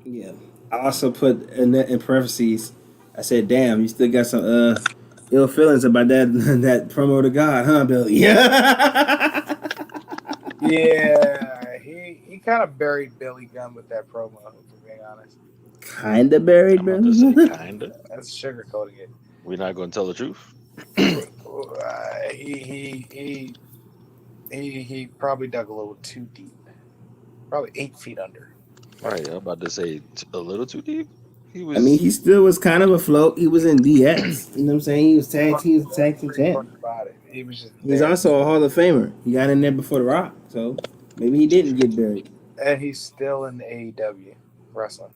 Yeah. I also put in parentheses. I said, "Damn, you still got some ill feelings about that promo to God, huh, Billy?" Yeah, he kind of buried Billy Gunn with that promo. To be honest, kinda buried, I'm about to say kinda. That's sugarcoating it. We're not going to tell the truth. He probably dug a little too deep. Probably 8 feet under. Right, I'm about to say a little too deep. I mean, he still was kind of afloat. He was in DX. You know what I'm saying? He was tag team champ. He's also a Hall of Famer. He got in there before The Rock, so maybe he didn't get buried. And he's still in the AEW wrestling.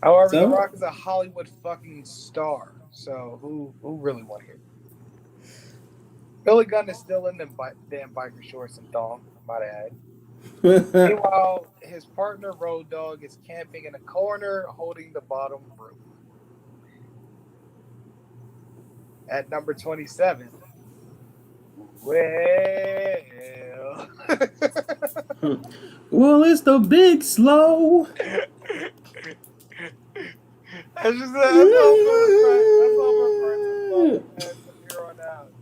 However, The Rock is a Hollywood fucking star. So who really want to hear? Billy Gunn is still in them damn biker shorts and thong, might I add. Meanwhile, his partner Road Dogg is camping in a corner holding the bottom rope. At number 27. Well, it's the big slow. That's all from here on out.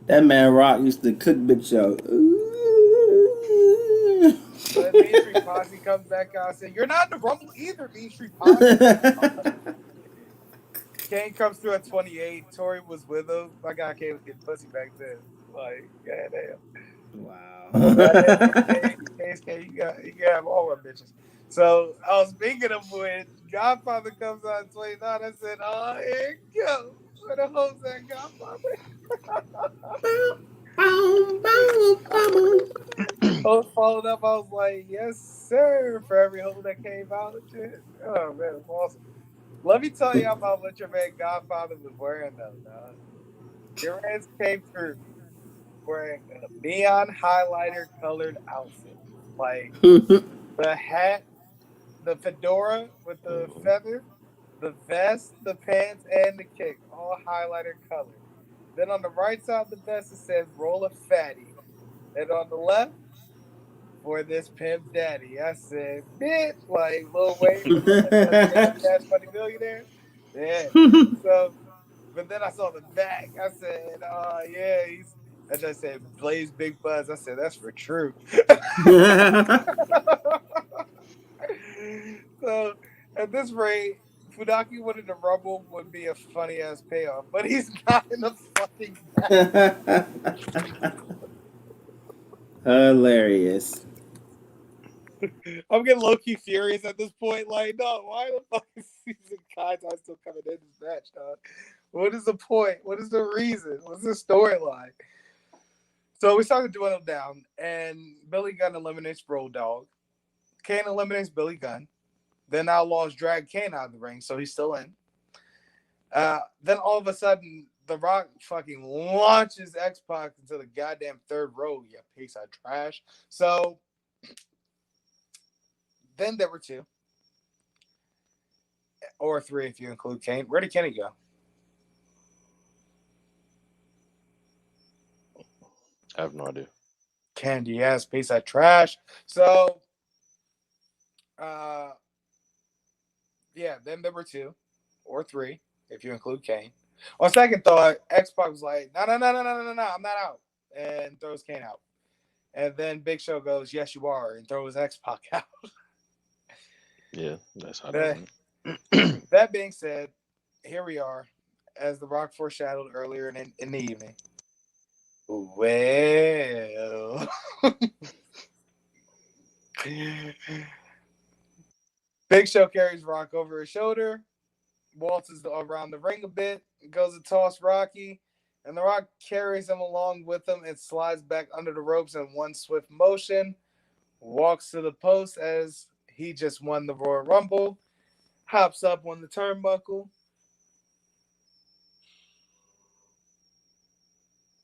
That man Rock used to cook Big Show. When Mean Street Posse comes back out and says, "You're not in the Rumble either, Mean Street Posse." Kane comes through at 28. Tori was with him. My guy Kane was getting pussy back then. Like, goddamn. Wow. Kane, you got have all our bitches. So I was thinking of when Godfather comes out at 29. I said, "Oh, here you go. Where the hoes at, Godfather?" I was followed up. I was like, "Yes, sir," for every hoe that came out. Shit. Oh man, it's awesome. Let me tell you about what your man Godfather was wearing though, dog. Your man came through wearing a neon highlighter colored outfit. Like the hat, the fedora with the feather, the vest, the pants, and the kick, all highlighter colored. Then on the right side of the vest it says "Roll a Fatty." And on the left, "For this pimp's daddy." I said, "Bitch," like Lil Wayne, Cash Money Millionaire. Yeah. So, but then I saw the back. I said, "Oh yeah, I just said Blaze Big Buzz." I said, "That's for true." So at this rate, Funaki winning the Rumble would be a funny ass payoff, but he's not in the fucking match. Hilarious. I'm getting low-key furious at this point. Like, no, why the fuck is Season Kai's still coming in this match, dog? What is the point? What is the reason? What's the storyline? So we start to dwindle down, and Billy Gunn eliminates Road Dogg. Kane eliminates Billy Gunn. Then Outlaws drag Kane out of the ring, so he's still in. Then all of a sudden, The Rock fucking launches X-Pac into the goddamn third row, you piece of trash. So then there were 2. Or 3 if you include Kane. Where did Kenny go? I have no idea. Candy ass piece of trash. So, yeah, then there were 2 or 3 if you include Kane. On second thought, X-Pac was like, no, I'm not out, and throws Kane out. And then Big Show goes, yes, you are, and throws X-Pac out. Yeah, that's how that went. That being said, here we are, as The Rock foreshadowed earlier in the evening. Well, Big Show carries Rock over his shoulder, waltzes around the ring a bit, goes to toss Rocky, and The Rock carries him along with him and slides back under the ropes in one swift motion, walks to the post as he just won the Royal Rumble, hops up on the turnbuckle.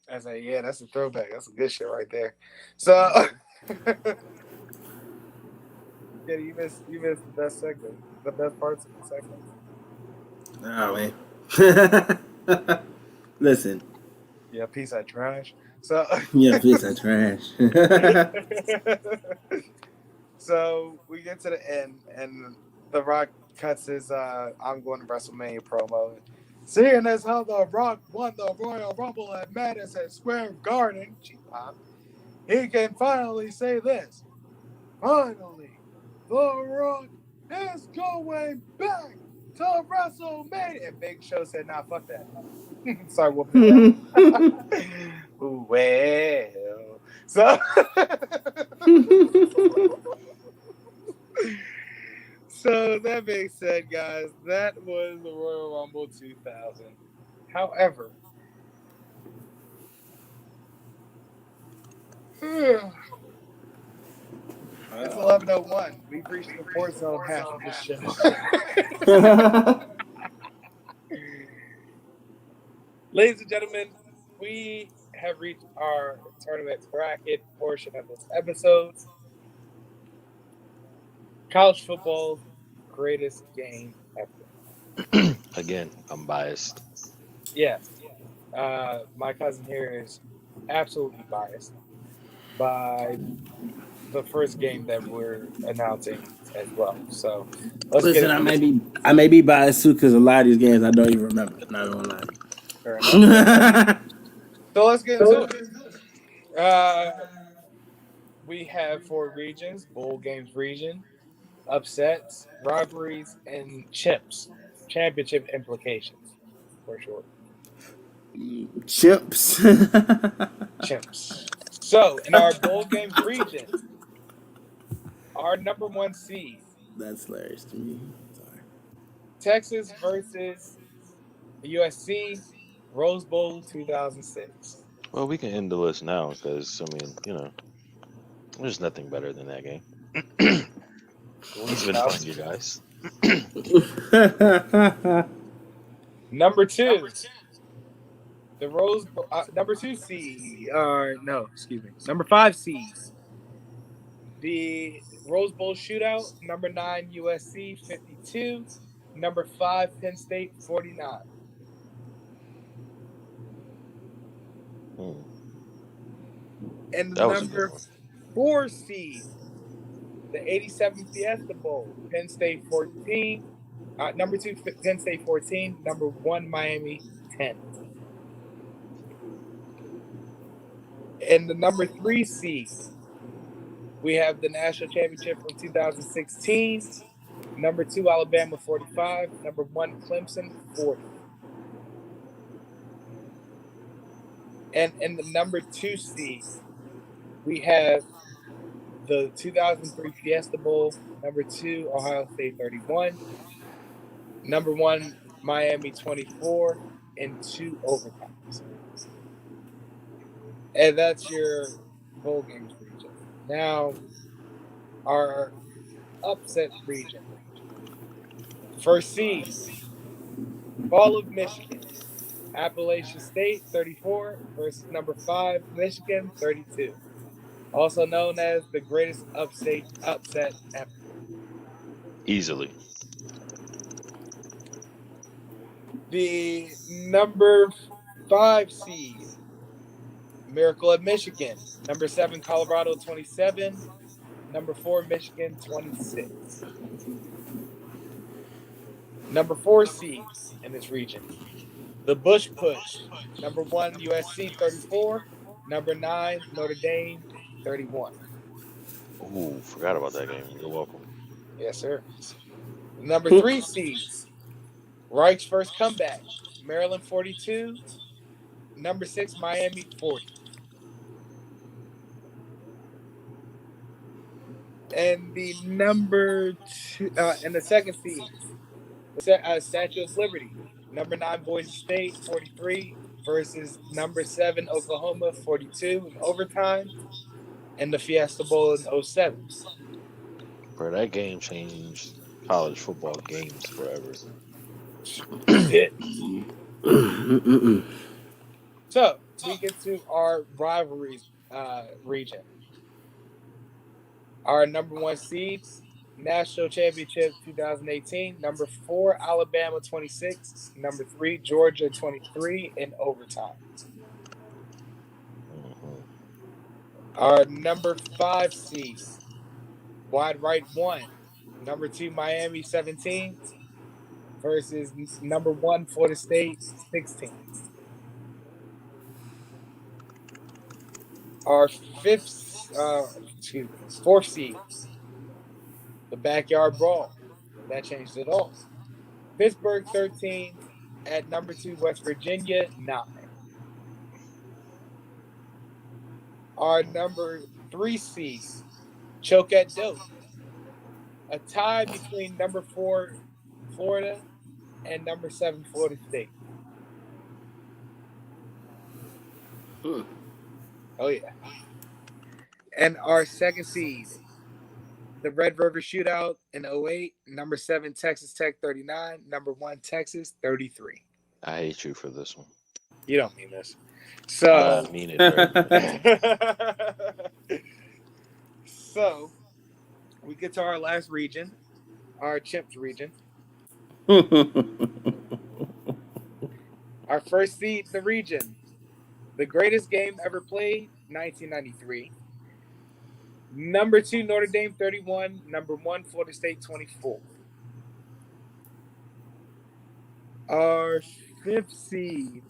I say, yeah, that's a throwback. That's a good shit right there. So, yeah, you missed the best segment, the best parts of the segment. Oh man. Listen. Yeah, piece of trash. So, Yeah, piece of trash. So we get to the end, and The Rock cuts his "I'm going to WrestleMania" promo. Seeing as how The Rock won the Royal Rumble at Madison Square Garden, he can finally say this. Finally, The Rock is going back to WrestleMania. And Big Show said, "Nah, fuck that." Sorry, whooping it out. Well, so. So that being said, guys, that was the Royal Rumble 2000. However, it's 11:01. We've reached the report zone half of this show. Ladies and gentlemen, we have reached our tournament bracket portion of this episode. College football's greatest game ever. Again, I'm biased. Yes. My cousin here is absolutely biased by the first game that we're announcing as well. So let's Listen, get I may be biased too because a lot of these games I don't even remember. Not gonna lie. fair enough. So let's get into it. We have 4 regions: bowl games region, upsets, rivalries, and chips. Championship implications, for sure. Chips. Chips. So in our bowl games region, our number 1 seed, That's hilarious to me. Sorry. Texas versus USC, Rose Bowl 2006. Well, we can end the list now because, I mean, there's nothing better than that game. It's been fun, you guys. Number 2, the Rose Bowl, number 2 seed. Number 5 seed, the Rose Bowl shootout. Number 9 USC 52. Number 5 Penn State 49. And the number 4 seed, the 87 Fiesta Bowl, Penn State 14. Number 2 Penn State 14. Number 1 Miami 10. And the number 3 seed, we have the national championship from 2016. Number 2 Alabama 45. Number 1 Clemson 40. And in the number 2 seed, we have the 2003 Fiesta Bowl. Number 2 Ohio State 31. Number 1 Miami 24. and 2 overtimes. And that's your bowl games region. Now, our upset region. First seed, Fall of Michigan. Appalachian State 34 versus number 5 Michigan 32. Also known as the greatest upset ever. Easily. The number 5 seed, Miracle of Michigan. Number 7 Colorado 27. Number 4 Michigan 26. Number 4 seed in this region, the Bush Push. Number 1 USC 34. Number 9 Notre Dame 31. Ooh, forgot about that game. You're welcome. Yes, sir. Number 3 seeds, Reich's first comeback, Maryland 42. Number 6 Miami 40. And the number 2 and the second seed, Statue of Liberty. Number 9 Boise State 43 versus number 7 Oklahoma 42 in overtime, and the Fiesta Bowl in 07. Bro, that game changed college football games forever. It did. So we get to our rivalries region. Our number 1 seed, National Championship 2018. Number 4 Alabama 26. Number 3 Georgia 23 in overtime. Mhm. Our number 5 seed, Wide Right 1. Number 2 Miami 17 versus number 1 Florida State 16. Our fourth seed, the Backyard Brawl. That changed it all. Pittsburgh 13 at number 2 West Virginia 9. Our number 3 seed, Choke at Dope. A tie between number 4 Florida and number 7 Florida State. Oh yeah. And our second seed, the Red River Shootout in 08. Number 7 Texas Tech 39. Number 1 Texas 33. I hate you for this one. You don't mean this. But I So mean it very much. so we get to our last region, our Chips region. Our first seed in the region, the greatest game ever played, 1993. Number 2 Notre Dame 31. Number 1 Florida State 24. Our fifth seed,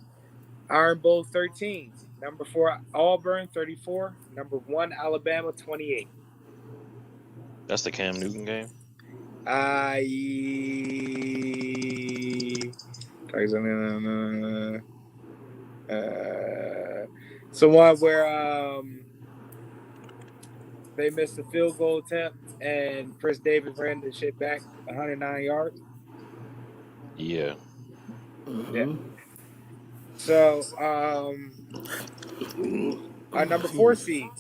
Iron Bowl 13. Number 4 Auburn 34. Number 1 Alabama 28. That's the Cam Newton game? So one where they missed a field goal attempt and Chris Davis ran the shit back 109 yards. Yeah. Yeah. So our number 4 seed,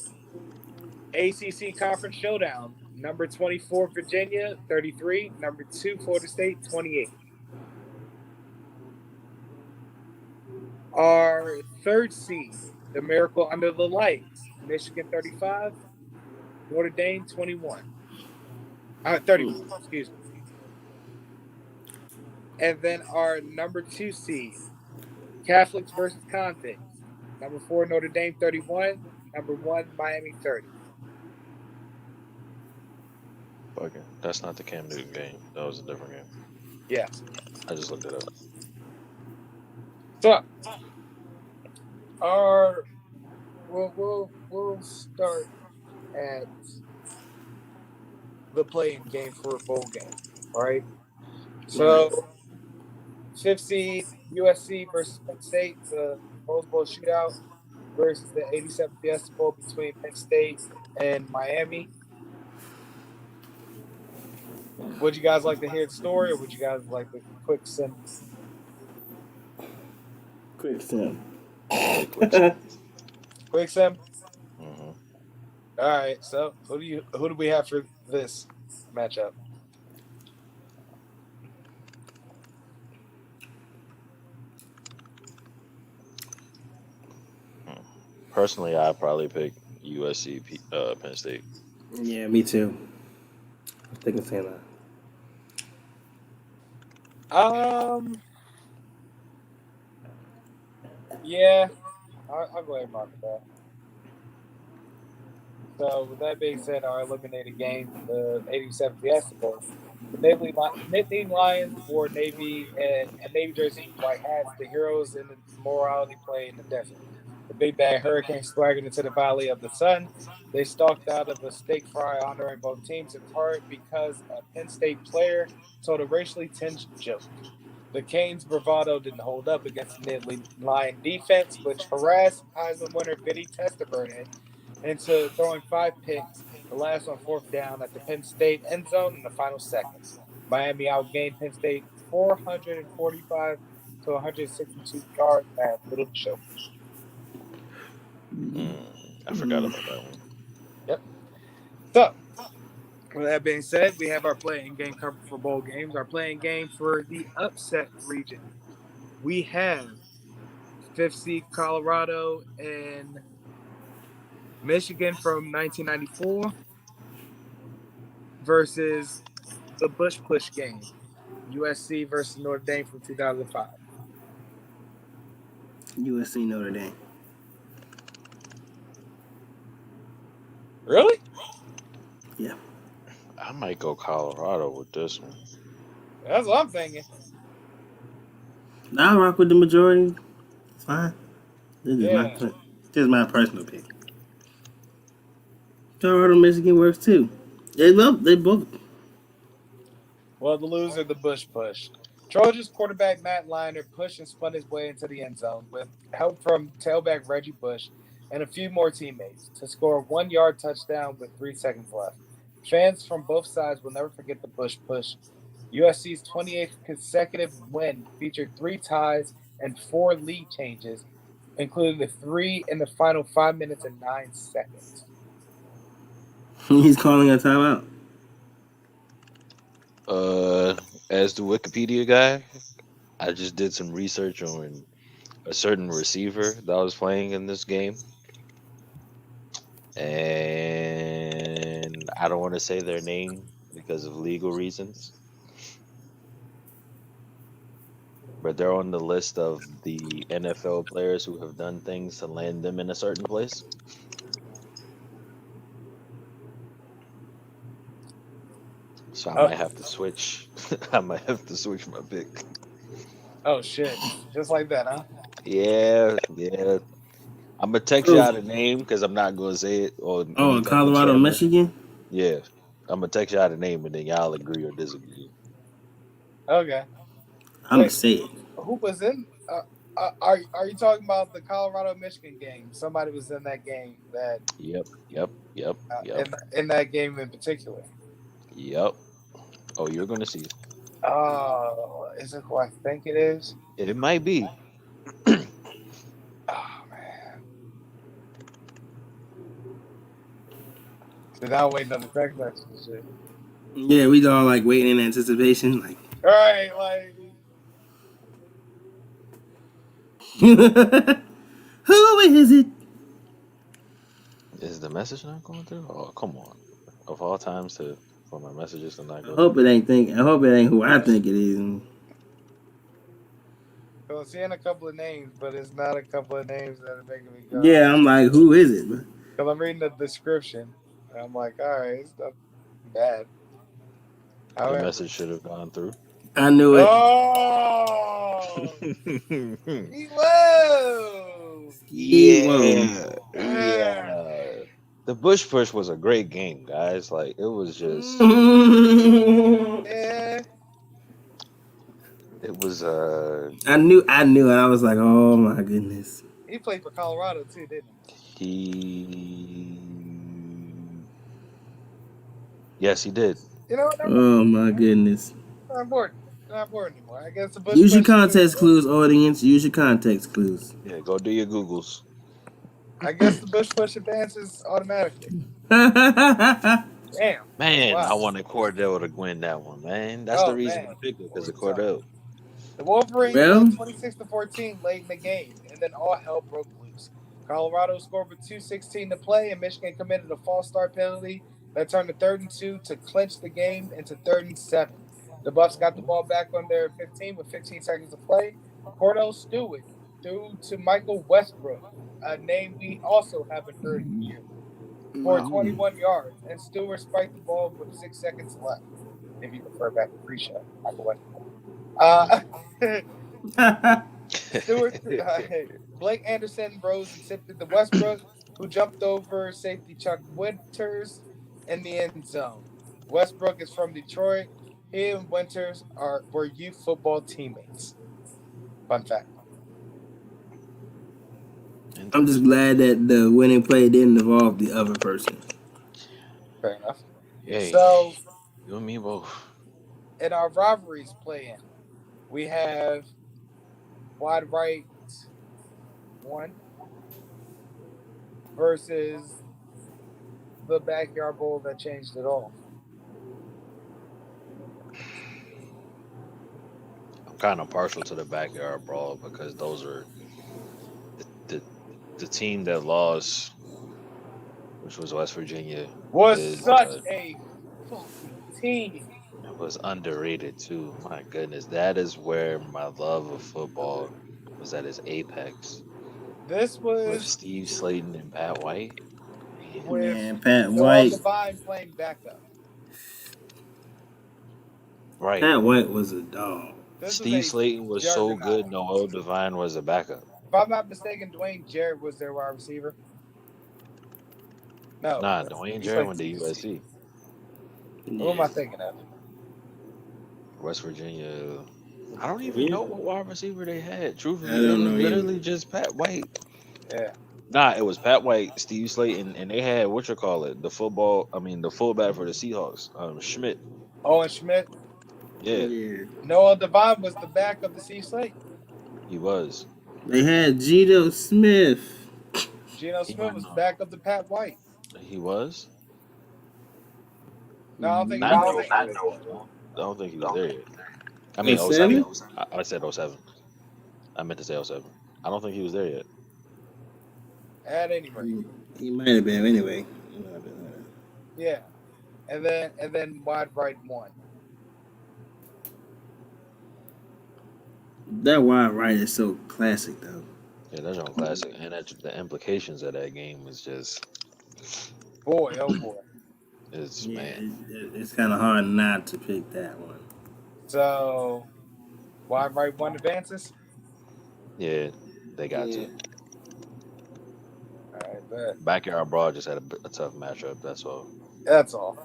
ACC Conference Showdown. Number 24 Virginia 33. Number 2 Florida State 28. Our third seed, the Miracle Under the Lights. Michigan 35. Notre Dame 21. 31, excuse me. And then our number 2 seed, Catholics versus Convicts. Number 4 Notre Dame 31. Number 1 Miami 30. Okay. That's not the Cam Newton game. That was a different game. Yes. I just looked it up. So we'll start at the playing game for a bowl game. All right. So 5th seed USC versus Penn State, the Rose Bowl shootout versus the 87 Fiesta Bowl between Penn State and Miami. Would you guys like to hear the story, or would you guys like the quick sentence? Quick sim. Yeah, quick sim. Quick sim. Mm-hmm. All right. So who do we have for this matchup? Personally, I'd probably pick USC, Penn State. Yeah, me too. I think I'm saying that. Yeah, I'll go ahead and rock with that. So with that being said, our eliminated game, the 87th Fiesta Bowl, the Nittany Lions wore a Navy jersey, white hats, the heroes in the morality play in the desert. The big bad hurricane swaggered into the valley of the sun. They stalked out of a steak fry honoring both teams in part because a Penn State player told a racially tinged joke. The Canes' bravado didn't hold up against the Nittany Lion defense, which harassed Heisman winner Vinny Testaverde into throwing 5 picks, the last on fourth down at the Penn State end zone in the final seconds. Miami outgained Penn State 445 to 162 yards at little to show. I forgot about that one. Yep. So, with that being said, we have our playing game covered for bowl games. Our playing game for the upset region. We have fifth seed Colorado and Michigan from 1994 versus the Bush Push game. USC versus Notre Dame from 2005. USC Notre Dame. Really? Yeah. I might go Colorado with this one. That's what I'm thinking. I'll rock with the majority. It's fine. This is Yeah. my personal pick. Colorado, Michigan works too. They both. Well, the loser, the Bush Push. Trojans quarterback Matt Leinart pushed and spun his way into the end zone with help from tailback Reggie Bush and a few more teammates to score a 1 yard touchdown with 3 seconds left. Fans from both sides will never forget the Bush Push. USC's 28th consecutive win featured 3 ties and 4 lead changes, including the 3 in the final 5 minutes and 9 seconds. He's calling a timeout. As the Wikipedia guy, I just did some research on a certain receiver that was playing in this game, and I don't want to say their name because of legal reasons, but they're on the list of the NFL players who have done things to land them in a certain place. So I might have to switch. I might have to switch my pick. Oh, shit. Just like that, huh? Yeah. I'm gonna text y'all the name because I'm not gonna say it on any type of Colorado, channel. Michigan. Yeah, I'm gonna text y'all the name and then y'all agree or disagree. Okay. I'm gonna Wait, say it. who was in? Are you talking about the Colorado Michigan game? Somebody was in that game that in that game in particular. Yep. Oh, you're gonna see it. Is it who I think it is? It might be. Oh man, so now waiting on the text message and shit. Yeah, we all like waiting in anticipation. Like, All right, like who is it? Is the message not going through? Oh, come on. Of all times for my messages to not I go hope through. it ain't think. I hope it ain't who I think it is. I'm seeing a couple of names, but it's not a couple of names that are making me go. Yeah, I'm like, who is it? Because I'm reading the description, and I'm like, all right, it's not bad. Your However, message should have gone through. I knew it. oh, whoa, Yeah. ah, Yeah. The Bush Push was a great game, guys. Like it was just yeah. it was I knew it. I was like, oh my goodness. He played for Colorado too, didn't he yes he did. he? You know what? Never mind. Oh my goodness. Not important. Not important anymore. I guess the Bush Use your push. context clues, audience. Use your context clues. Yeah, go do your Googles. I guess the Bush push advances automatically. Damn, that's Man, I wild. wanted Cordell to win that one, man. That's the Oh reason man, I picked it, because what are of we talking? Cordell. The Wolverines led Well, 26-14 late in the game, and then all hell broke loose. Colorado scored with 2:16 to play, and Michigan committed a false start penalty that turned the 3rd and 2 to clinch the game into 3rd and 7. The Buffs got the ball back on their 15 with 15 seconds to play. Cordell Stewart threw to Michael Westbrook, a name we also haven't heard in years, for no. 21 yards, and Stewart spiked the ball with 6 seconds left. If you refer back to pre-show, Michael Westbrook. Stewart, Blake Anderson rose and tipped it to Westbrook, who jumped over safety Chuck Winters in the end zone. Westbrook is from Detroit. He and Winters were youth football teammates. Fun fact. I'm just glad that the winning play didn't involve the other person. Fair enough. Hey, So, you and me both. in our rivalries play-in, we have wide right 1 versus the backyard bowl that changed it all. I'm kind of partial to the backyard brawl because those are the team that lost, which was West Virginia, Was is such a fucking team. was underrated too. My goodness, that is where my love of football was at its apex. This With was Steve Slayton and Pat White, man, with Man, Pat Noel White. Devine playing backup. right. Pat White was a dog. This was Steve a Slayton was so juggernaut. good. Noel Devine was a backup. If I'm not mistaken, Dwayne Jarrett was their wide receiver. No, Nah, Dwayne he's Jarrett like went to USC. Who am I Yeah. thinking of? West Virginia. I don't even Yeah. know what wide receiver they had. I Truthfully, it don't was know either. literally just Pat White. Yeah. Nah, it was Pat White, Steve Slayton, and they had what you call it, the fullback for the Seahawks, Schmidt. Owen Schmidt. Yeah, Noel Devine was the back of the Steve Slayton. he was. They had Geno Smith. Geno He Smith was back of the Pat White. he was. No, I don't think he Not was in there. 04. I don't think he was there yet. I Oh, mean, oh 07. 07? I said 07. I meant to say 07. I don't think he was there yet. At any rate. He might have been anyway. Yeah. And then wide right 1. That wide right is so classic though. Yeah, that's on classic, and the implications of that game is just Boy, oh boy. is Yeah, man. it's kind of hard not to pick that one. So wide right 1 advances. Yeah, they got to. All right, bet. Backyard Brawl just had a tough matchup. That's all. That's all.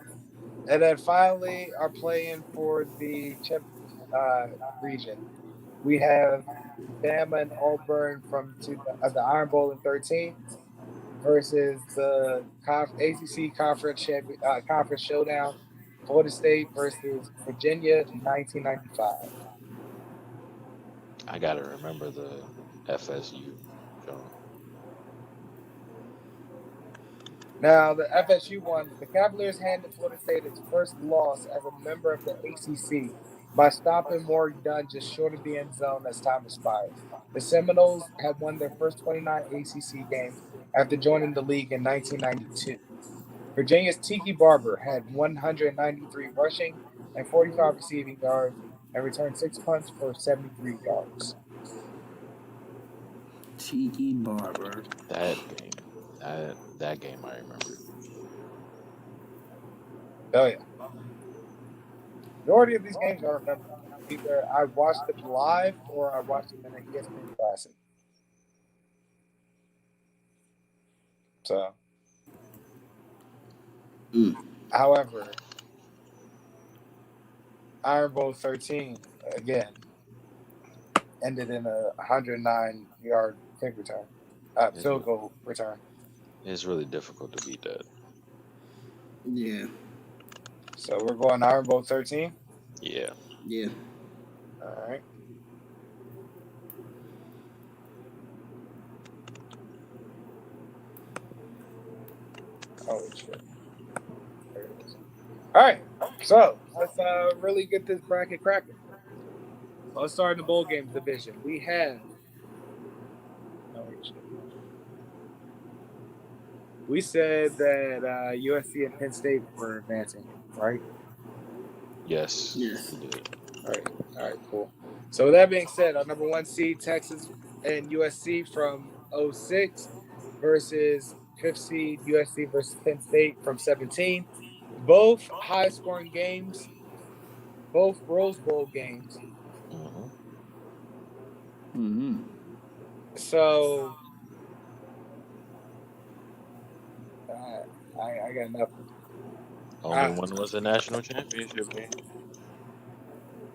And then finally, are playing for the chip region. We have Bama and Auburn from the Iron Bowl in 13 versus the ACC conference showdown. Florida State versus Virginia in 1995. I gotta remember the FSU. Joint. Now, the FSU one, the Cavaliers handed Florida State its first loss as a member of the ACC by stopping Warrick Dunn just short of the end zone as time expired. The Seminoles had won their first 29 ACC games after joining the league in 1992. Virginia's Tiki Barber had 193 rushing and 45 receiving yards and returned 6 punts for 73 yards. Tiki Barber. That game. That game I remember. Oh, yeah. Majority of these games I remember. Either I watched them live or I watched them in a ESPN Classic. So, however, Iron Bowl 13 again ended in a 109-yard kick return, field goal return. It's really difficult to beat that. Yeah. So we're going Iron Bowl 13. Yeah. Yeah. All right. Oh shit. There it is. All right. So let's really get this bracket cracking. Let's start in the bowl games division. We have. Oh shit. We said that USC and Penn State were advancing, right? Yes, Yes. we did. All right, cool. So with that being said, our number one seed Texas and USC from '06 versus fifth seed USC versus Penn State from 17. Both high scoring games, both Rose Bowl games. Hmm. Mm-hmm. So I got nothing. Only Uh, one was a national championship game.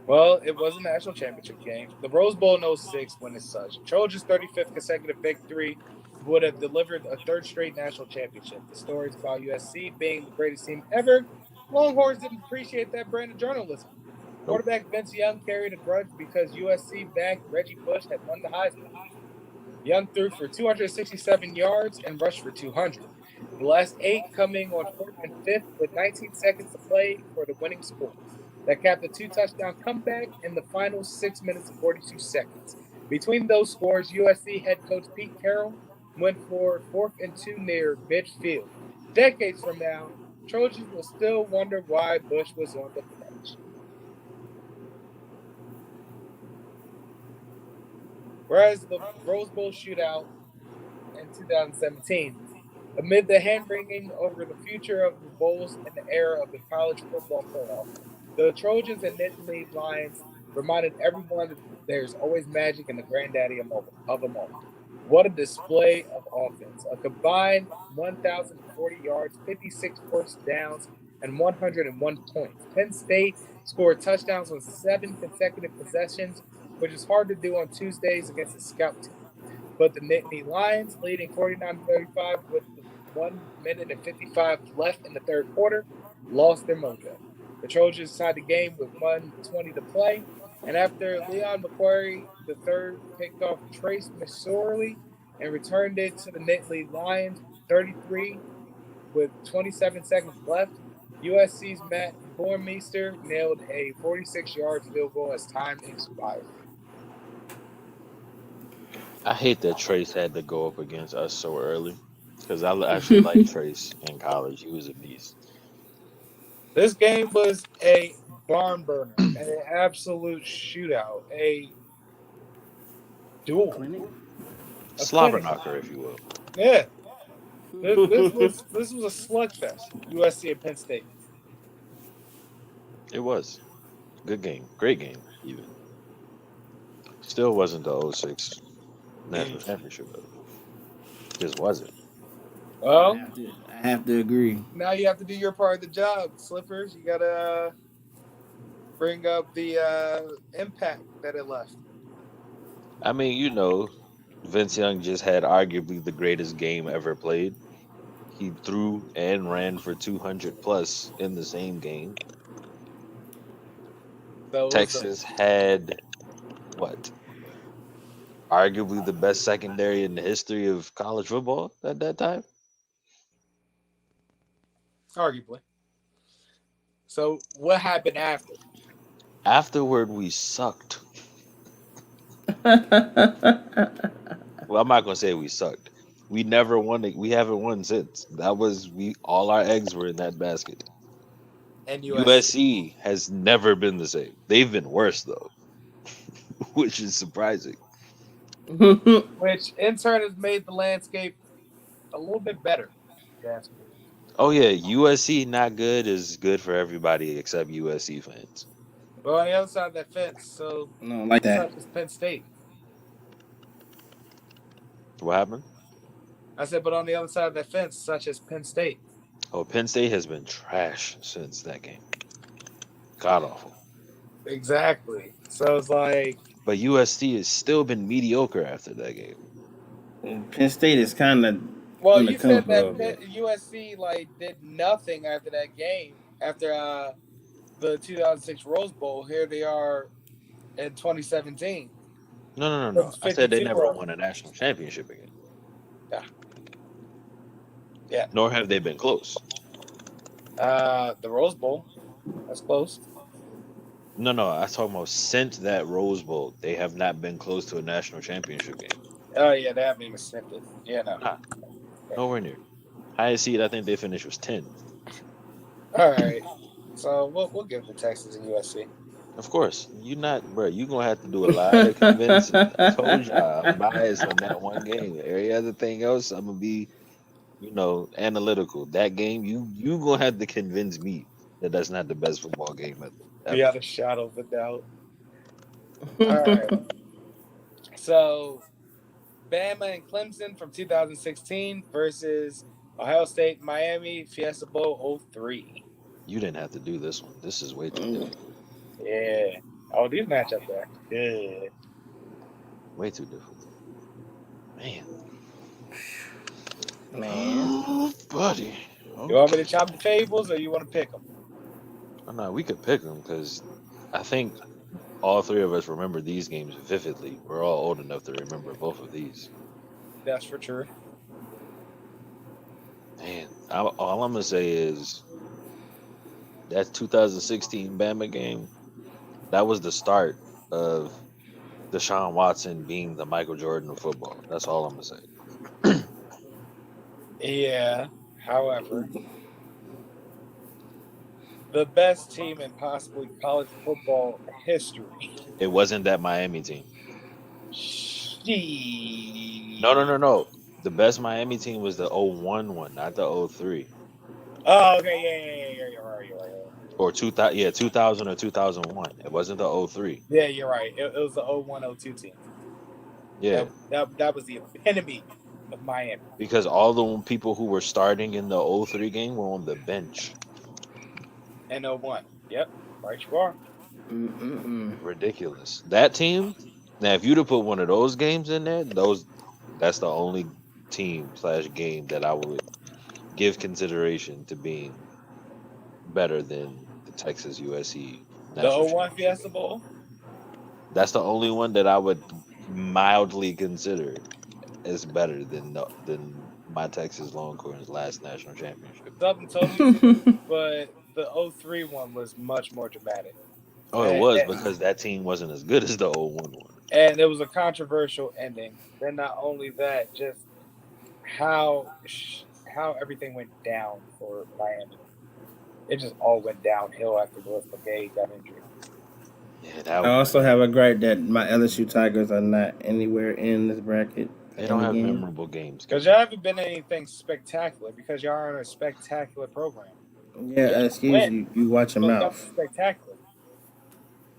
well, it was a national championship game. The Rose Bowl in '06 went as such. Trojans' 35th consecutive victory would have delivered a third straight national championship. The stories about USC being the greatest team ever, Longhorns didn't appreciate that brand of journalism. Nope. Quarterback Vince Young carried a grudge because USC backed Reggie Bush had won the Heisman. Young threw for 267 yards and rushed for 200. The last eight coming on fourth and fifth with 19 seconds to play for the winning score. That capped a two-touchdown comeback in the final 6 minutes and 42 seconds. Between those scores, USC head coach Pete Carroll went for fourth and two near midfield. Decades from now, Trojans will still wonder why Bush was on the bench. Whereas the Rose Bowl shootout in 2017, amid the hand wringing over the future of the Bowls in the era of the college football playoff, the Trojans and Nittany Lions reminded everyone that there's always magic in the granddaddy of them all. What a display of offense. A combined 1,040 yards, 56 first downs, and 101 points. Penn State scored touchdowns on 7 consecutive possessions, which is hard to do on Tuesdays against a scout team. But the Nittany Lions, leading 49-35 with 1 minute and 55 left in the third quarter, lost their mojo. The Trojans tied the game with 1:20 to play, and after Leon McQuarrie, the third, picked off Trace McSorley and returned it to the Nittany Lions 33 with 27 seconds left, USC's Matt Bormeister nailed a 46-yard field goal as time expired. I hate that Trace had to go up against us so early because I actually liked Trace in college. He was a beast. This game was a barn burner, an absolute shootout, a duel, Clinic. a Slobber clinic. knocker, if you will. Yeah, this was a slugfest. USC and Penn State. It was. Good game. Great game, even. Still wasn't the '06 national championship, though. Just wasn't. Well, I have to agree. now you have to do your part of the job, Slippers. You gotta bring up the impact that it left. I mean, Vince Young just had arguably the greatest game ever played. He threw and ran for 200 plus in the same game. So it was the Texas had what? Arguably the best secondary in the history of college football at that time. arguably. So what happened after? Afterward, we sucked. Well, I'm not gonna say we sucked. We never won it. We haven't won since. That was we. All our eggs were in that basket. And USC, USC has never been the same. They've been worse though, which is surprising. which in turn has made the landscape a little bit better. If you ask me. Oh yeah, USC not good is good for everybody except USC fans. But on the other side of that fence, so No, like that. such as Penn State. What happened? I said, but on the other side of that fence, such as Penn State. Oh, Penn State has been trash since that game. God awful. Exactly. So it's like, But USC has still been mediocre after that game. Penn State is kind of well, on the you come said up a that little bit. USC like did nothing after that game after the 2006 Rose Bowl. Here they are in 2017. No. It's I said they 52. never won a national championship again. Yeah. Nor have they been close. The Rose Bowl. That's close. No. I was talking about since that Rose Bowl, they have not been close to a national championship game. Oh yeah, they haven't even sniffed it. Yeah, no. Nah, nowhere near. Highest seed I think they finished was 10. All right. So we'll give it to Texas and USC. Of course, you not, bro. You gonna have to do a lot of convincing. I told y'all I'm biased on that one game. Every other thing else, I'm gonna be, analytical. That game, you gonna have to convince me that that's not the best football game ever. Beyond a shadow of a doubt. All right. So Bama and Clemson from 2016 versus Ohio State, Miami, Fiesta Bowl 03. You didn't have to do this one. This is way too difficult. Yeah. Oh, these matchups are good. Way too difficult. Man. Man. Buddy. You want me to chop the tables or you want to pick them? Oh, no, we could pick them because I think all three of us remember these games vividly. We're all old enough to remember both of these. That's for sure. Man, all I'm gonna say is that 2016 Bama game. That was the start of Deshaun Watson being the Michael Jordan of football. That's all I'm gonna say. Yeah. However, the best team in possibly college football history. It wasn't that Miami team. She. No. The best Miami team was the 01 one, not the 03. Oh, okay. Yeah. You're right. Or 2000, yeah, 2000 or 2001. It wasn't the 03. Yeah, you're right. It was the 01-02 team. Yeah. That was the epitome of Miami. Because all the people who were starting in the 03 game were on the bench. And 01. Yep. Right you are. Ridiculous. That team, now if you'd have put one of those games in there, that's the only team / game that I would give consideration to being better than the Texas USC The national 01 championship Fiesta game. Bowl. That's the only one that I would mildly consider as better than my Texas Longhorns last national championship. Something totally different, but the 03 one was much more dramatic. Oh, it was because that team wasn't as good as the 01 one. And it was a controversial ending. Then not only that, just how everything went down for Miami. It just all went downhill after Willis McGay got injured. Yeah, I also have a gripe that my LSU Tigers are not anywhere in this bracket. They don't have memorable games. Because y'all haven't been anything spectacular because y'all aren't a spectacular program. Yeah, excuse you. You watch your mouth. Spectacular.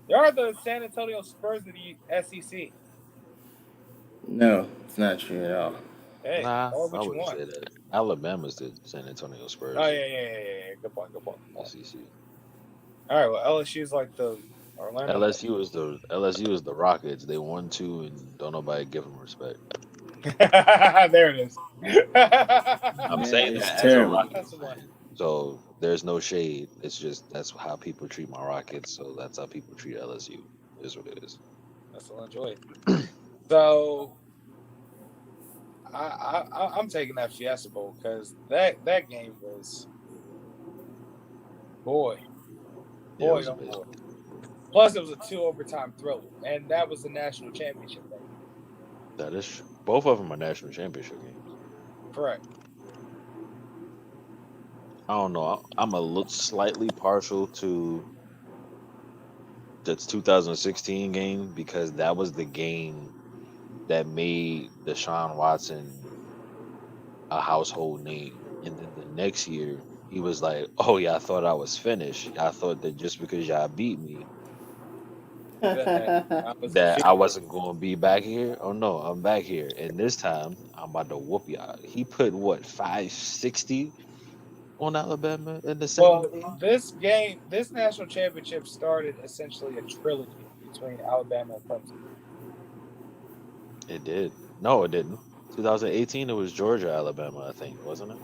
Y'all are the San Antonio Spurs of the SEC. No, it's not true at all. Hey, Nah, what I you wouldn't want? say that. Alabama's the San Antonio Spurs. Oh, yeah. Good point. SEC. All right, well, LSU is like the Orlando. LSU is the Rockets. They won 2 and don't nobody give them respect. There it is. I'm saying it's that as a terrible. Rockets fan. So there's no shade. It's just that's how people treat my Rockets. So that's how people treat LSU. Is what it is. That's what I enjoy. So I'm taking that Fiesta Bowl because that game was boy. Plus, it was a 2 overtime thriller, and that was the national championship game. That is true. Both of them are national championship games. Correct. I don't know. I'm a little slightly partial to the 2016 game because that was the game that made Deshaun Watson a household name. And then the next year, he was like, "Oh yeah, I thought I was finished. I thought that just because y'all beat me, that I wasn't going to be back here. Oh no, I'm back here, and this time I'm about to whoop y'all." He put what 560 on Alabama in the same game. This national championship started essentially a trilogy between Alabama and Clemson. It did. No, it didn't. 2018, it was Georgia, Alabama, I think, wasn't it?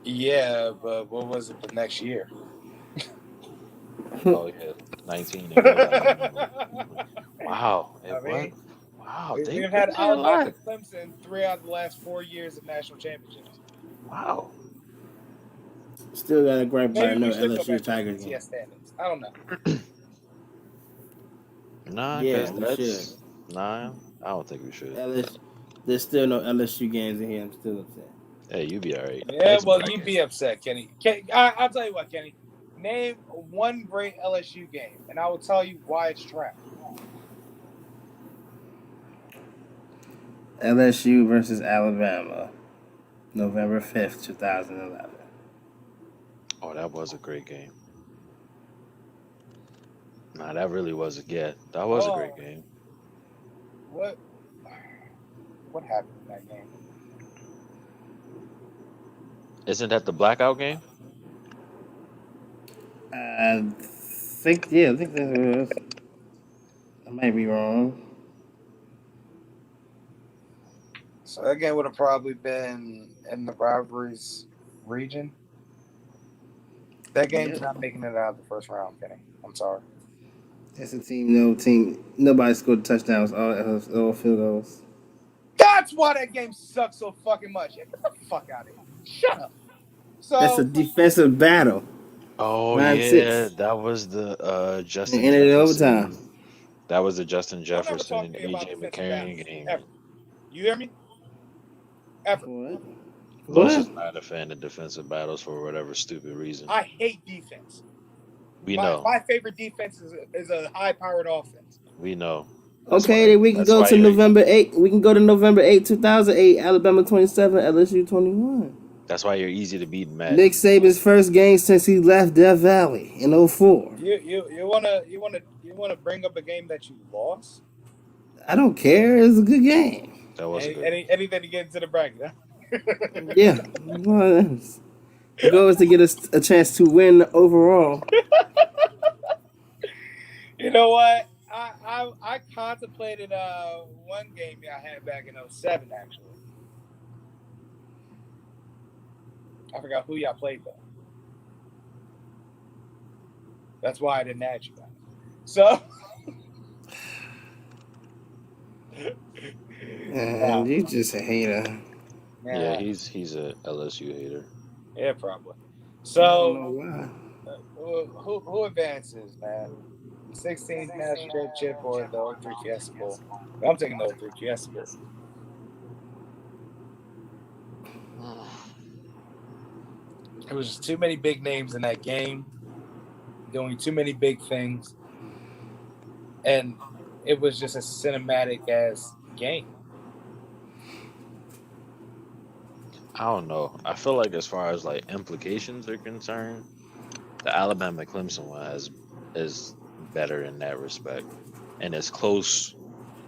Yeah, but what was it the next year? Oh yeah, 19 and what? Wow. I It was. mean, Wow. we've They had played a Alabama lot. and Clemson 3 out of the last 4 years of national championships. Wow. Still got a gripe about Maybe we no should go LSU back to the Tigers game. BCS standings. I don't know. Nah, Yeah, because we should. that's. Nah, I don't think we should. There's still no LSU games in here. I'm still upset. Hey, you be all right. Yeah, Next well, bracket. you'd be upset, Kenny. I'll tell you what, Kenny. Name one great LSU game, and I will tell you why it's trash. LSU versus Alabama, November 5th, 2011. Oh, that was a great game. Nah, that really was a get. That was a great game. What happened in that game? Isn't that the blackout game? I think that's what it was. I might be wrong. So that game would have probably been in the rivalries region. That game's not making it out of the first round, Kenny. I'm sorry. That's a team. Nobody scored touchdowns. All field goals. That's why that game sucks so fucking much. Get the fuck out of here. Shut up. So That's a defensive battle. Oh 9-6. yeah, that was the Justin It ended in Jefferson. overtime. That was the Justin don't ever talk Jefferson to me about AJ defensive McCarron battles, game. ever. You hear me? Ever. What? Los is not a fan of defensive battles for whatever stupid reason. I hate defense. We know. My favorite defense is a high-powered offense. We know. Okay, then we can go to November 8th. We can go to November 8th, 2008. Alabama 27, LSU 21. That's why you're easy to beat, Matt. Nick Saban's first game since he left Death Valley in 04. You wanna bring up a game that you lost? I don't care. It's a good game. That was anything to get into the bracket, huh? Yeah. Well, the goal is to get a chance to win overall. You know what? I contemplated one game I had back in 07, actually. I forgot who y'all played though. That's why I didn't add you guys. So You just a hater. Yeah, he's a LSU hater. Yeah, probably. I So don't know why. who advances, man? 16th national championship or the 03 Fiesta Bowl? I'm taking the 03 Fiesta Bowl. It was just too many big names in that game, doing too many big things, and it was just a cinematic ass game. I don't know. I feel like as far as like implications are concerned, the Alabama Clemson one is better in that respect, and it's close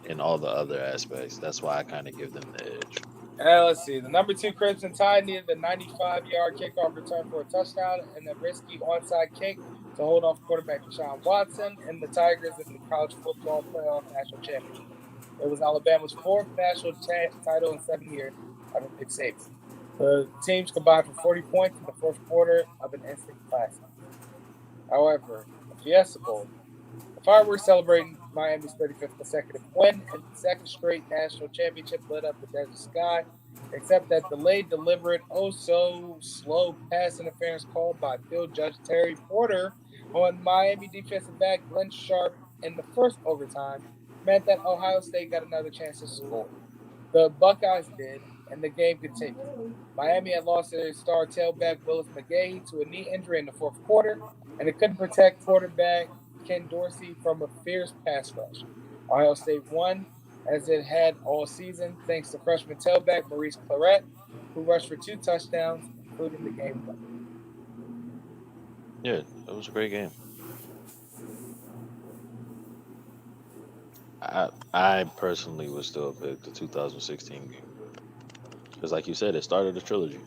in all the other aspects. That's why I kind of give them the edge. Let's see. The number 2 Crimson Tide needed a 95-yard kickoff return for a touchdown and a risky onside kick to hold off quarterback Deshaun Watson and the Tigers in the college football playoff national championship. It was Alabama's 4th national title in 7 years under Nick Saban. The teams combined for 40 points in the fourth quarter of an instant classic. However, the Fiesta Bowl, the fireworks celebrating Miami's 35th consecutive win and second straight national championship lit up the desert sky, except that delayed, deliberate, slow pass interference called by field judge Terry Porter on Miami defensive back Glenn Sharp in the first overtime meant that Ohio State got another chance to score. The Buckeyes did, and the game continued. Miami had lost their star tailback Willis McGahee to a knee injury in the fourth quarter, and it couldn't protect quarterback Ken Dorsey from a fierce pass rush. Ohio State won, as it had all season, thanks to freshman tailback Maurice Clarett, who rushed for 2 touchdowns, including the game winner. Yeah, it was a great game. I personally would still pick the 2016 game because, like you said, it started a trilogy.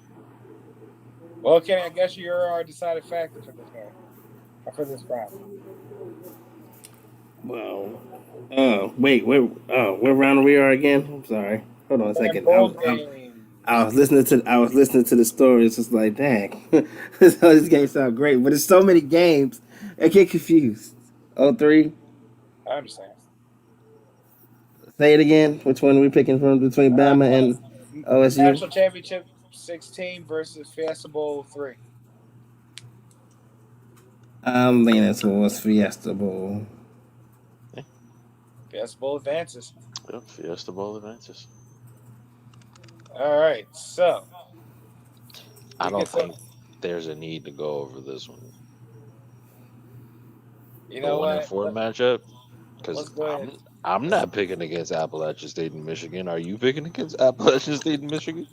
Well, Kenny, I guess you're our deciding factor for this game, or for this round. Well, wait, what round we are again? I'm sorry. Hold on a second. I was listening to the story. It's just like, dang, this game sounds great, but there's so many games. I get confused. 03. I understand. Say it again. Which one are we picking from between Uh, Bama and OSU? National Championship 16 versus Fiesta Bowl 3. I'm leaning towards Fiesta Bowl. Yeah. Fiesta Bowl advances. Yep, Fiesta Bowl advances. All right, so I we don't get some. think there's a need to go over this one. You The know 1 and 4 what? matchup, because Let's go ahead. I'm not picking against Appalachian State and Michigan. Are you picking against Appalachian State and Michigan?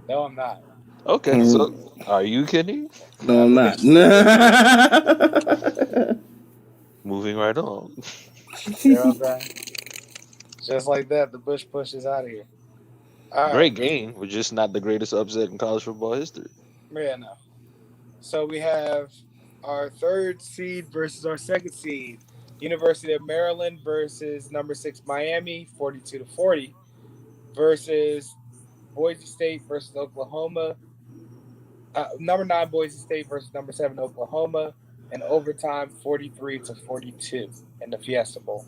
No, I'm not. Okay, so are you kidding? No, I'm not. Moving right on. You know what I'm saying? Just like that, the Bush push is out of here. All right. Great game, but just not the greatest upset in college football history. Yeah, no. So we have our third seed versus our second seed. University of Maryland versus number 6 Miami, 42-40, versus Boise State versus Oklahoma. Number 9 Boise State versus number 7 Oklahoma, and overtime 43-42 in the Fiesta Bowl.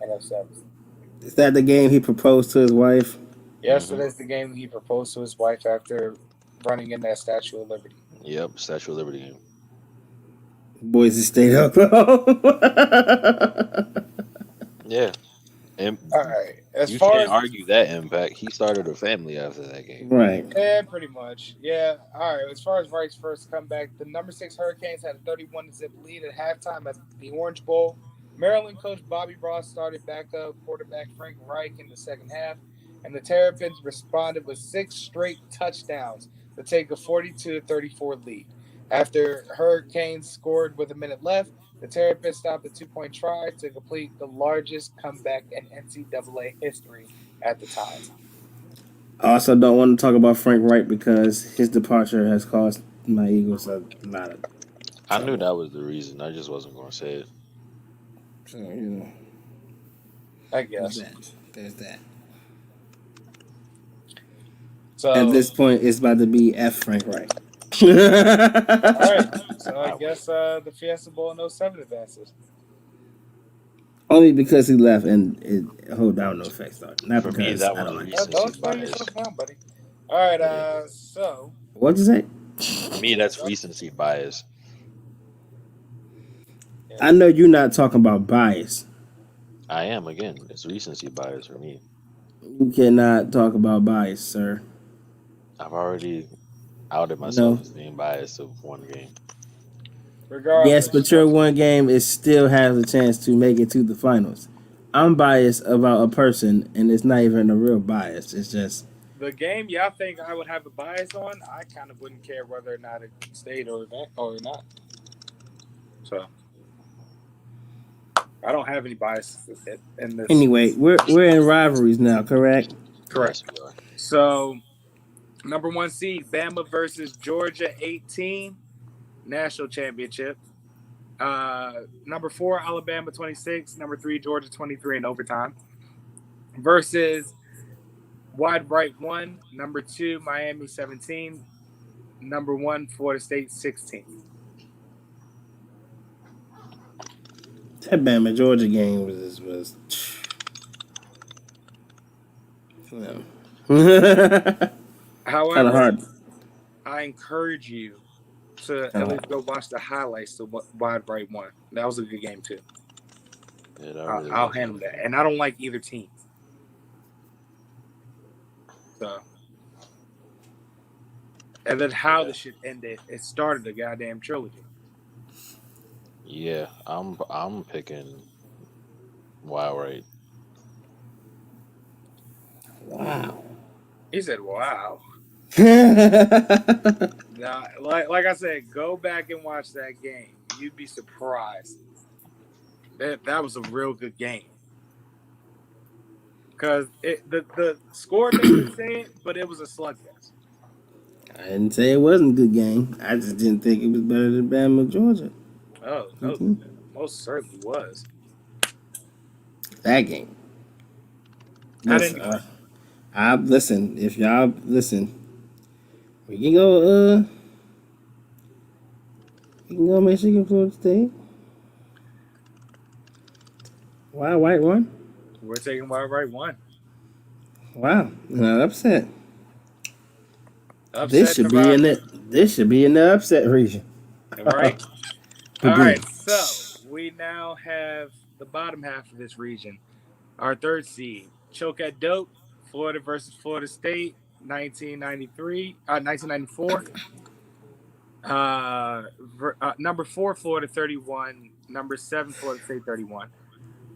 NFC. Is that the game he proposed to his wife? Yes, it is the game he proposed to his wife after running in that Statue of Liberty. Yep, Statue of Liberty game. Boise State, Oklahoma. Yeah. And All right. As you far can't as argue that impact. He started a family after that game. Right. yeah, pretty much. Yeah. All right. As far as Wright's first comeback, the number 6 Hurricanes had a 31-0 lead at halftime at the Orange Bowl. Maryland coach Bobby Ross started backup quarterback Frank Reich in the second half, and the Terrapins responded with 6 straight touchdowns to take a 42-34 lead. After Hurricanes scored with a minute left, the Terrapins stopped a 2-point try to complete the largest comeback in NCAA history at the time. I also don't want to talk about Frank Wright because his departure has cost my Eagles a lot of I knew trouble. that was the reason. I just wasn't going to say it. So, you know, I there's guess. that. There's that. So At this point, it's about to be F Frank Wright. all right. So I guess the Fiesta Bowl in 07 advances. Only because he left and it hold down no effects on it. Not For me, because that I was don't like it. recency Don't explain bias. yourself now, buddy. All right. So What'd you say? For me, that's recency bias. I know you're not talking about bias. I am, again. It's recency bias for me. You cannot talk about bias, sir. I've already outed myself as being biased of one game. regardless, Yes, but your one game is still has a chance to make it to the finals. I'm biased about a person, and it's not even a real bias. It's just the game y'all think I would have a bias on, I kind of wouldn't care whether or not it stayed or not. So I don't have any bias in this. anyway. We're in rivalries now, correct? Correct. Yes, we are. So number 1 seed Bama versus Georgia 18 national championship. Number 4 Alabama 26, number 3 Georgia 23 in overtime versus wide right 1, number 2 Miami 17, number 1 Florida State 16. That Bama Georgia game was. Kind However, of hard. I encourage you to at least go watch the highlights of wide right 1. That was a good game too. Yeah, that really I'll was. handle that, and I don't like either team. So, and then how the shit ended, it started a goddamn trilogy. Yeah, I'm picking Wild Right. Wow. He said, "Wow." That Now, like I said, go back and watch that game. You'd be surprised. That was a real good game. Because the score didn't say it, but it was a slugfest. I didn't say it wasn't a good game. I just didn't think it was better than Bama Georgia. Oh, no, most certainly was. That game. Not Listen, anyway. I listen. If y'all listen, we can go. We can go Michigan, Florida State. Wow, White won. We're taking Wild Right one. Wow, not upset. This Upset should be in Nevada. the. This should be in the upset region. Right. All Boom. right. So we now have the bottom half of this region. Our third seed, Choke at Dope, Florida versus Florida State, 1994. Number 4, Florida 31. Number 7, Florida State 31.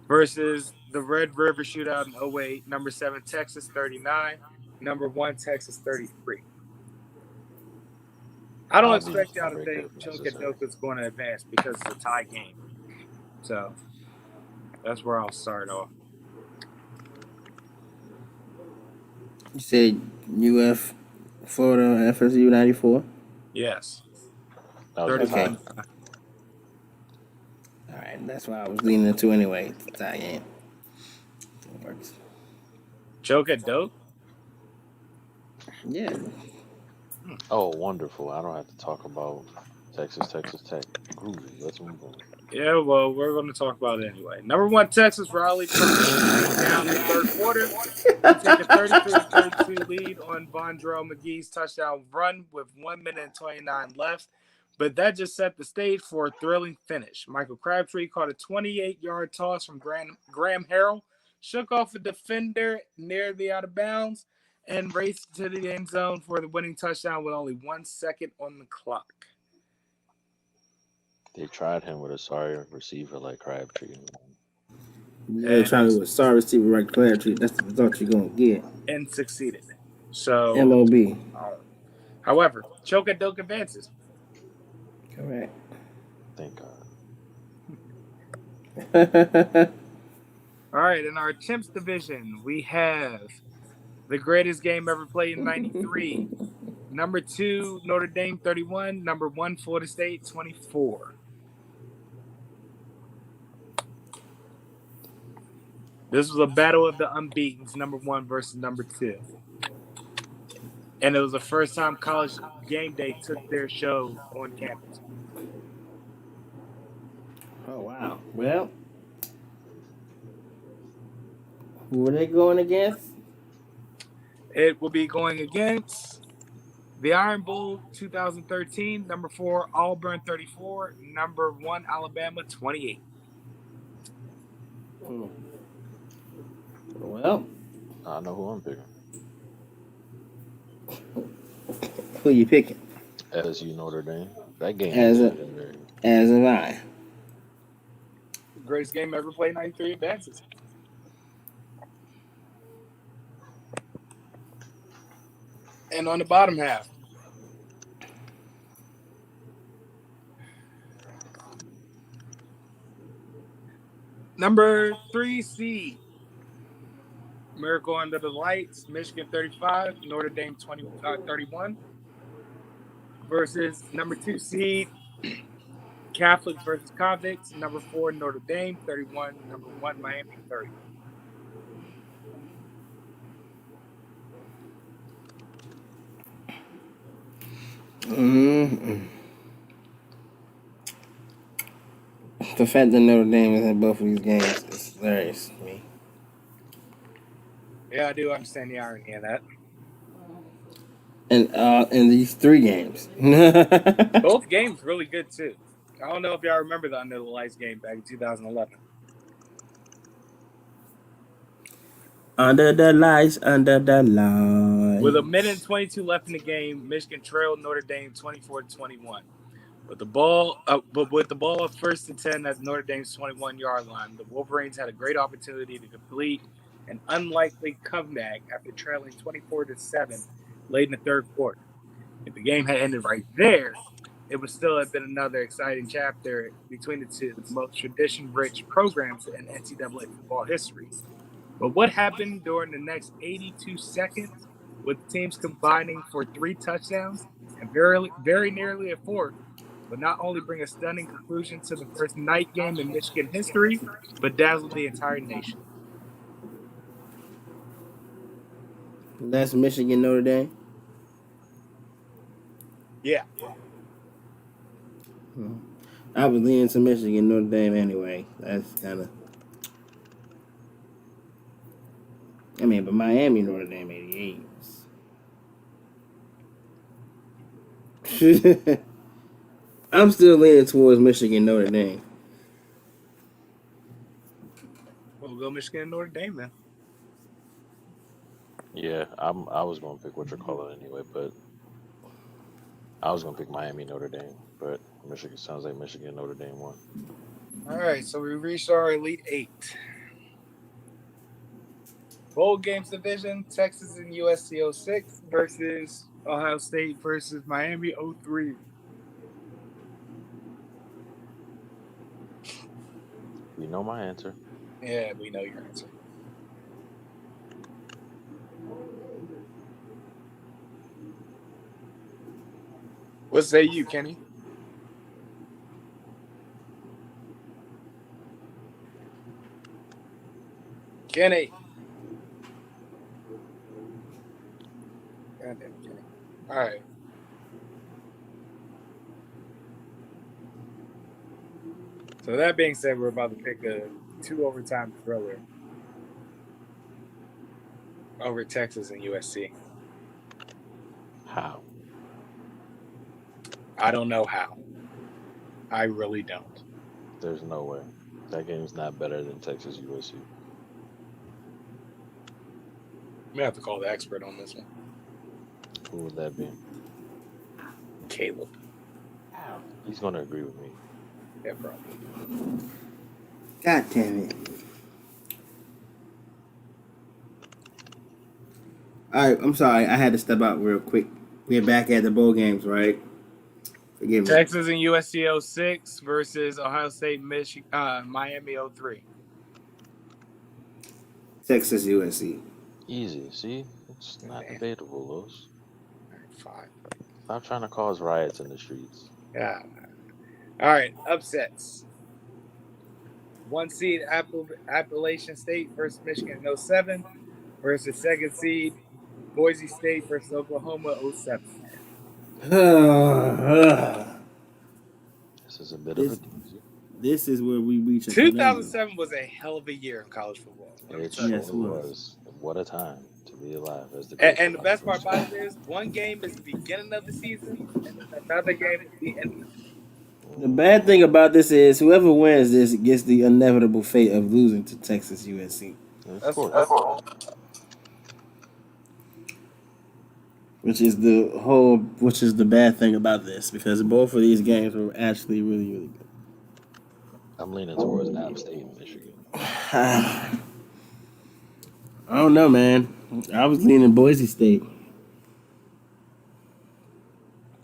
Versus the Red River Shootout in '08. Number 7, Texas 39. Number 1, Texas 33. I don't I'll be expect y'all to break think if Choke at necessary. Dope is going to advance because it's a tie game. So that's where I'll start off. You said UF Florida FSU 94. Yes. That was a 31. tie. Okay. All right, that's what I was leaning into anyway. It's a tie game. It works. Choke at Dope? Yeah. Oh, wonderful. I don't have to talk about Texas Tech. Groovy. Let's move on. Yeah, well, we're going to talk about it anyway. Number 1, Texas rallied from being down in the third quarter to take a 33-32 lead on Vondrell McGee's touchdown run with 1 minute and 29 left. But that just set the stage for a thrilling finish. Michael Crabtree caught a 28-yard toss from Graham Harrell, shook off a defender nearly out of bounds, and raced to the end zone for the winning touchdown with only 1 second on the clock. They tried him with a sorry receiver like Crabtree. You're trying And to do a sorry receiver right clarity. That's the result you're gonna get. succeeded. So, MOB. however, Choke at Doke advances. Correct. Thank God. All right, in our Chimps division, we have the greatest game ever played in '93. Number 2, Notre Dame 31. Number 1, Florida State 24. This was a battle of the unbeatens, number 1 versus number 2. And it was the first time College Game Day took their show on campus. Oh wow. Well, who are they going against? It will be going against the Iron Bowl 2013, number 4, Auburn 34, number 1, Alabama 28. Well, I know who I'm picking. who you picking? LSU Notre Dame. That game As was a legendary. as am I. Greatest game ever played, 93 advances. And on the bottom half, number 3 seed, Miracle Under the Lights, Michigan 35, Notre Dame 31, versus number 2 seed, Catholics versus Convicts, number 4, Notre Dame 31, number 1, Miami 30. Mm-hmm. The fact that Notre Dame is in both of these games is hilarious to me. Yeah, I do understand the irony of that. And in these 3 games. Both games really good too. I don't know if y'all remember the Under the Lights game back in 2011. Under the lights, under the lights. With a minute and 22 left in the game, Michigan trailed Notre Dame 24-21. With the ball up 1st and 10 at Notre Dame's 21-yard line, the Wolverines had a great opportunity to complete an unlikely comeback after trailing 24-7 late in the third quarter. If the game had ended right there, it would still have been another exciting chapter between the two most tradition-rich programs in NCAA football history. But what happened during the next 82 seconds, with the teams combining for 3 touchdowns and very nearly a fourth, would not only bring a stunning conclusion to the first night game in Michigan history, but dazzled the entire nation. That's Michigan Notre Dame. Yeah. I was leaning to Michigan Notre Dame anyway. That's kind of I mean, but Miami, Notre Dame, 88. I'm still leaning towards Michigan, Notre Dame. We'll go Michigan and Notre Dame then. Yeah, I was gonna pick what you're calling anyway, but I was gonna pick Miami Notre Dame, but Michigan sounds like Michigan Notre Dame won. All right, so we reached our Elite Eight. Bowl games division: Texas and USC 06 versus Ohio State versus Miami 03. We know my answer. Yeah, we know your answer. What say you, Kenny? Kenny. God damn it, Kenny. All right. So that being said, we're about to pick a 2 overtime thriller over Texas and USC. How? I don't know how. I really don't. There's no way. That game's not better than Texas USC. I'm gonna have to call the expert on this one. Who would that be? Caleb. He's gonna agree with me. Yeah, probably. God damn it. Alright, I'm sorry. I had to step out real quick. We're back at the bowl games, right? Forgive me. Texas and USC 06 versus Ohio State, Miami 03. Texas, USC. Easy. See, it's not debatable, Los. Fine. Stop trying to cause riots in the streets. Yeah. All right. Upsets. 1 seed Appalachian State versus Michigan 07 versus 2nd seed Boise State versus Oklahoma 07. This is a bit of a doozy. This is where we reach a 2007 was a hell of a year in college football. It sure was. What a time to be alive. As the And the best part about it is one game is the beginning of the season and another game is the end of the season. The bad thing about this is whoever wins this gets the inevitable fate of losing to Texas USC. Of course. Which is the bad thing about this, because both of these games were actually really, really good. I'm leaning towards App State and Michigan. I don't know, man. I was leaning Boise State.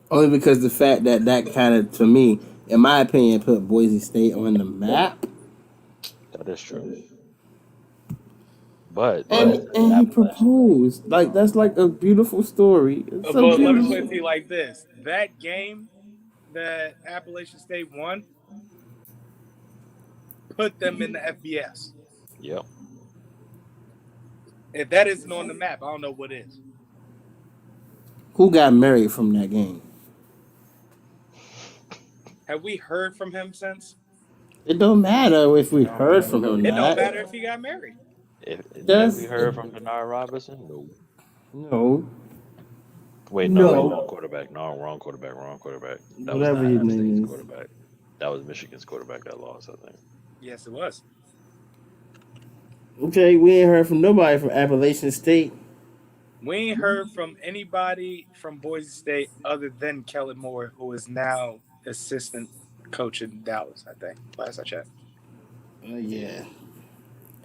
Only because the fact that kind of, to me, in my opinion, put Boise State on the map. That is true. But And he proposed. Like, that's like a beautiful story. It's so But let me beautiful. put it to you like this. That game that Appalachian State won put them in the FBS. Yep. If that isn't on the map, I don't know what is. Who got married from that game? Have we heard from him since? It don't matter if we heard from him or It not. don't matter if he got married. Have we heard from Denard Robinson? No. No. Wait, no. Wrong quarterback. No, wrong quarterback. That was not App State's quarterback. That was Michigan's quarterback that lost, I think. Yes, it was. Okay, we ain't heard from nobody from Appalachian State. We ain't heard from anybody from Boise State other than Kellen Moore, who is now assistant coach in Dallas, I think. Last I checked. Yeah.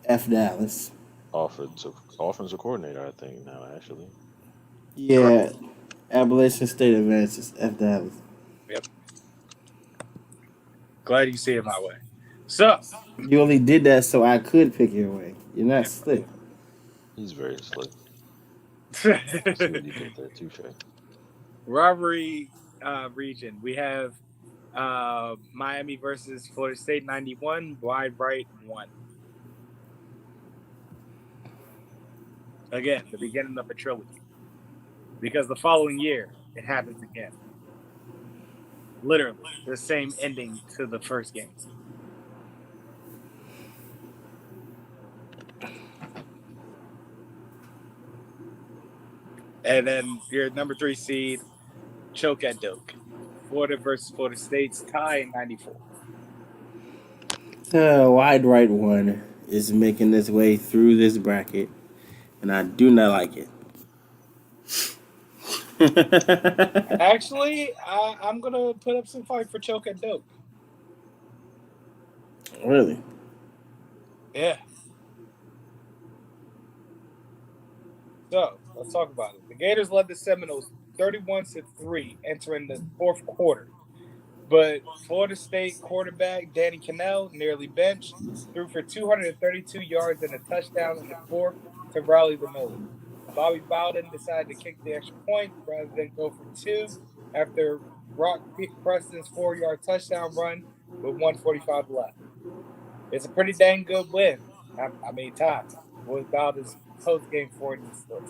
F Dallas. Offensive coordinator, I think, now, actually. Yeah. Appalachian State advances. F Dallas. Yep. Glad you see it my way. So. You only did that so I could pick your way. You're not slick. He's very slick. See what he did there, touche. Rivalry region. We have Miami versus Florida State 91, wide right 1. Again, the beginning of a trilogy. Because the following year, it happens again. Literally, the same ending to the first game. And then your number 3 seed, choke at Doak. Florida versus Florida State's tie in 94. Wide right one is making its way through this bracket, and I do not like it. Actually, I'm going to put up some fight for choke at Doak. Really? Yeah. So let's talk about it. The Gators led the Seminoles 31-3 entering the fourth quarter. But Florida State quarterback Danny Cannell, nearly benched, threw for 232 yards and a touchdown in the fourth to rally the Noles. Bobby Bowden decided to kick the extra point rather than go for two after Brock Preston's 4-yard touchdown run with 1:45 left. It's a pretty dang good win. I mean, Todd, was Bowden's post-game Freudian slip.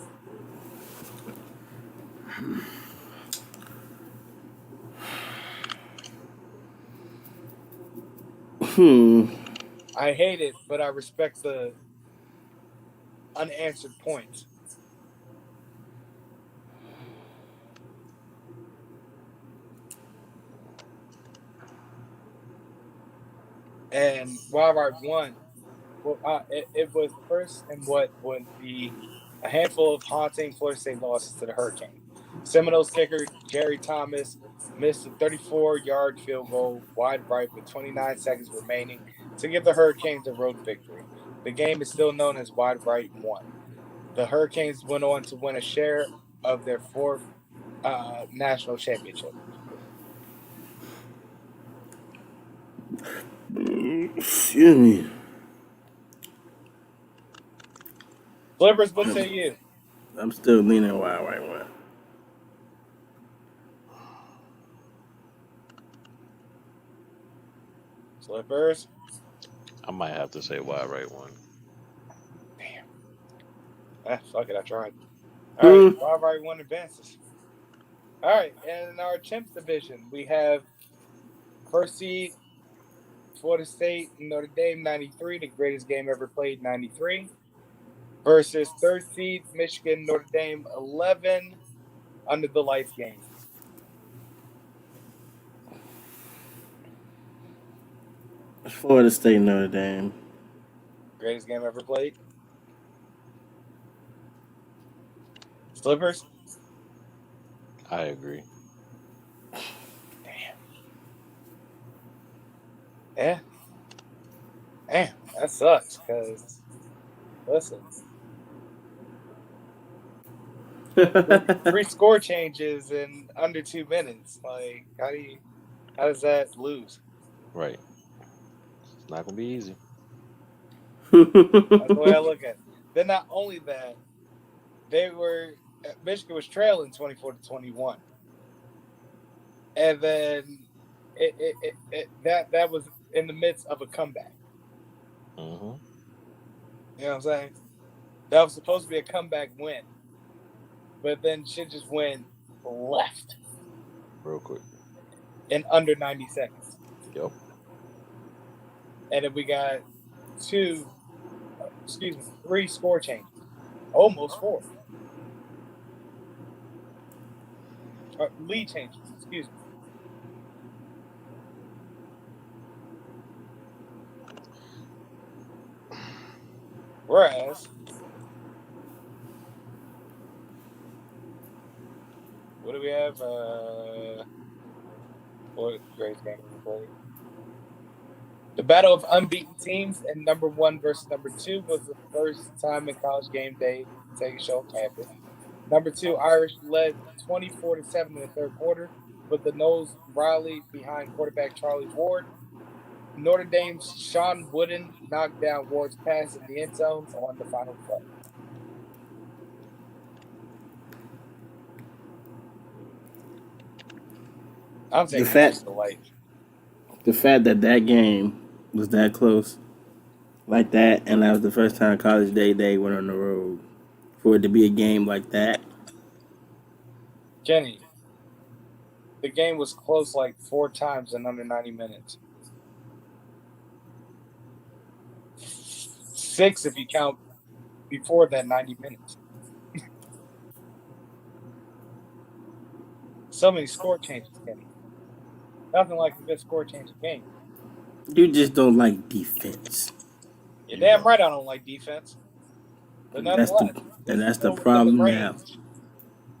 I hate it, but I respect the unanswered points. And Wild Ride won. Well, it was first in what would be a handful of haunting Florida State losses to the Hurricane. Seminoles kicker Jerry Thomas missed a 34-yard field goal wide right with 29 seconds remaining to give the Hurricanes a road victory. The game is still known as Wide Right 1. The Hurricanes went on to win a share of their fourth national championship. Excuse me. Slippers, what say you? I'm still leaning wide right one. Slippers? I might have to say wide right one. Damn. Fuck it, I tried. All right, Wild Right 1 advances. All right, and in our Champs division, we have first seed Florida State Notre Dame 93, the greatest game ever played 93, versus third seed Michigan Notre Dame 11 under the lights game. Florida State Notre Dame. Greatest game ever played. Slippers? I agree. Damn. Yeah. Damn, that sucks because, listen, three score changes in under 2 minutes. Like, how does that lose? Right. It's not gonna be easy. That's the way I look at it. Then not only that, Michigan was trailing 24-21, and then that was in the midst of a comeback. Mm-hmm. You know what I'm saying? That was supposed to be a comeback win, but then shit just went left Real quick. in under 90 seconds. Yep. And then we got three score changes, almost four. Lead changes, excuse me. Whereas, what do we have? What great game we played? The battle of unbeaten teams and number 1 versus number 2 was the first time in college game day taking show on campus. Number 2, Irish led 24-7 in the third quarter, but the Noles rallied behind quarterback Charlie Ward. Notre Dame's Sean Wooden knocked down Ward's pass in the end zone on the final play. I'm taking Irish to life. The fact that game was that close, like that, and that was the first time College Day went on the road. For it to be a game like that. Kenny, the game was close like 4 times in under 90 minutes. 6 if you count before that 90 minutes. So many score changes, Kenny. Nothing like a good score changing game. You just don't like defense. You're You damn don't. right I don't like defense. But nonetheless, this is That's the still within the problem now. range.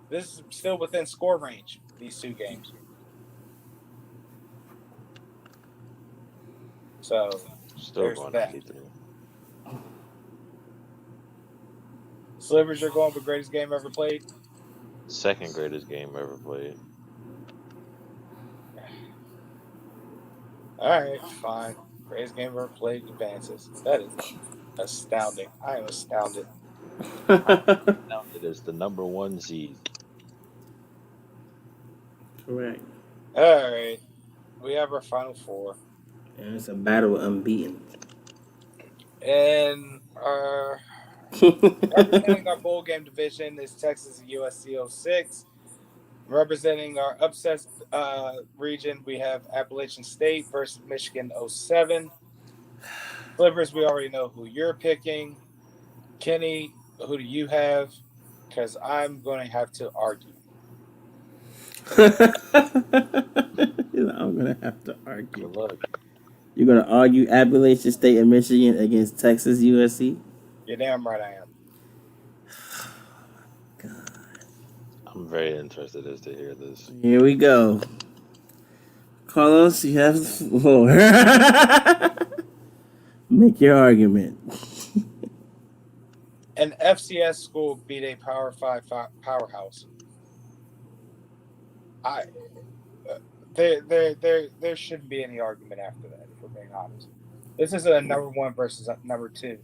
This is still within score range, these two games. So Still there's going that. 93. Slivers, you're going with greatest game ever played? Second greatest game ever played. All right, fine. Greatest game ever played advances. That is astounding. I am astounded. I'm astounded as the number one seed. Correct. All right, we have our final four. And it's a battle of unbeaten. And representing our bowl game division is Texas USC 06. Representing our upset region, we have Appalachian State versus Michigan 07. Slivers, we already know who you're picking. Kenny, who do you have? Because I'm going to have to argue. I'm gonna have to argue. Good luck. You're gonna argue Appalachian State and Michigan against Texas USC? You're damn right I am. I'm very interested as to hear this. Here we go. Carlos, you have the floor. Make your argument. An FCS school beat a Power 5 powerhouse. There shouldn't be any argument after that, if we're being honest. This is a number one versus number two.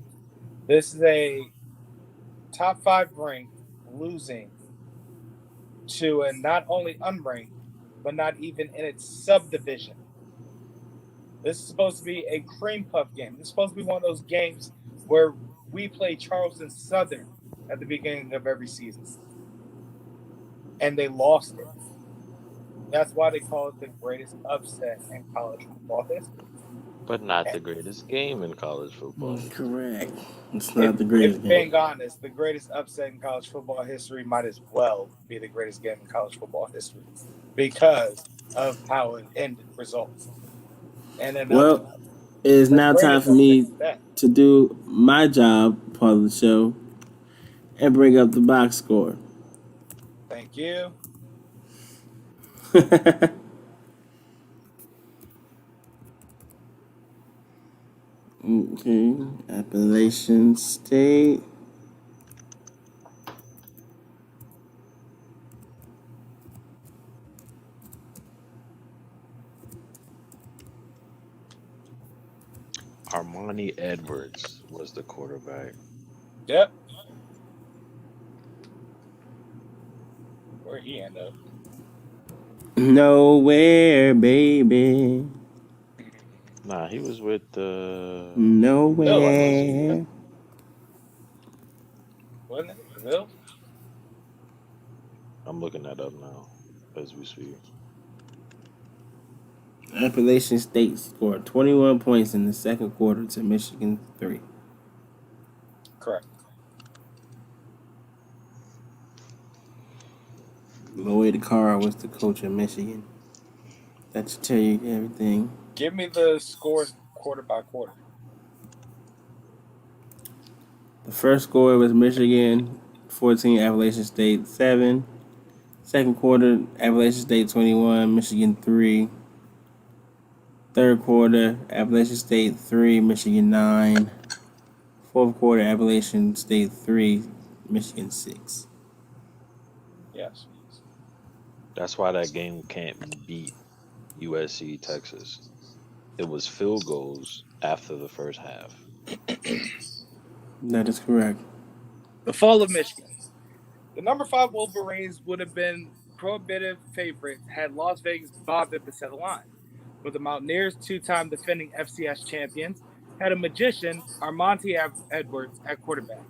This is a top 5 ranked losing to a not only unranked, but not even in its subdivision. This is supposed to be a cream puff game. This is supposed to be one of those games where we play Charleston Southern at the beginning of every season. And they lost it. That's why they call it the greatest upset in college football history. But not the greatest game in college football. Correct. It's not the greatest if game. being honest, the greatest upset in college football history might as well be the greatest game in college football history because of how it ended results. And then Well, it is now time for me to do my job, part of the show, and bring up the box score. Thank you. Okay, Appalachian State. Armani Edwards was the quarterback. Yep. Where'd he end up? Nowhere, baby. Nah, he was with Nowhere. Wasn't it? Bill? I'm looking that up now as we speak. Appalachian State scored 21 points in the second quarter to Michigan 3. Correct. Lloyd Carr was the coach of Michigan. That should tell you everything. Give me the scores quarter by quarter. The first score was Michigan 14, Appalachian State 7. Second quarter, Appalachian State 21, Michigan 3. Third quarter, Appalachian State 3, Michigan 9. Fourth quarter, Appalachian State 3, Michigan 6. Yes. That's why that game can't beat USC Texas. It was field goals after the first half. That is correct. The fall of Michigan. The number 5 Wolverines would have been prohibitive favorites had Las Vegas bobbed at the set of line. But the Mountaineers, 2-time defending FCS champions, had a magician, Armonte Edwards, at quarterback.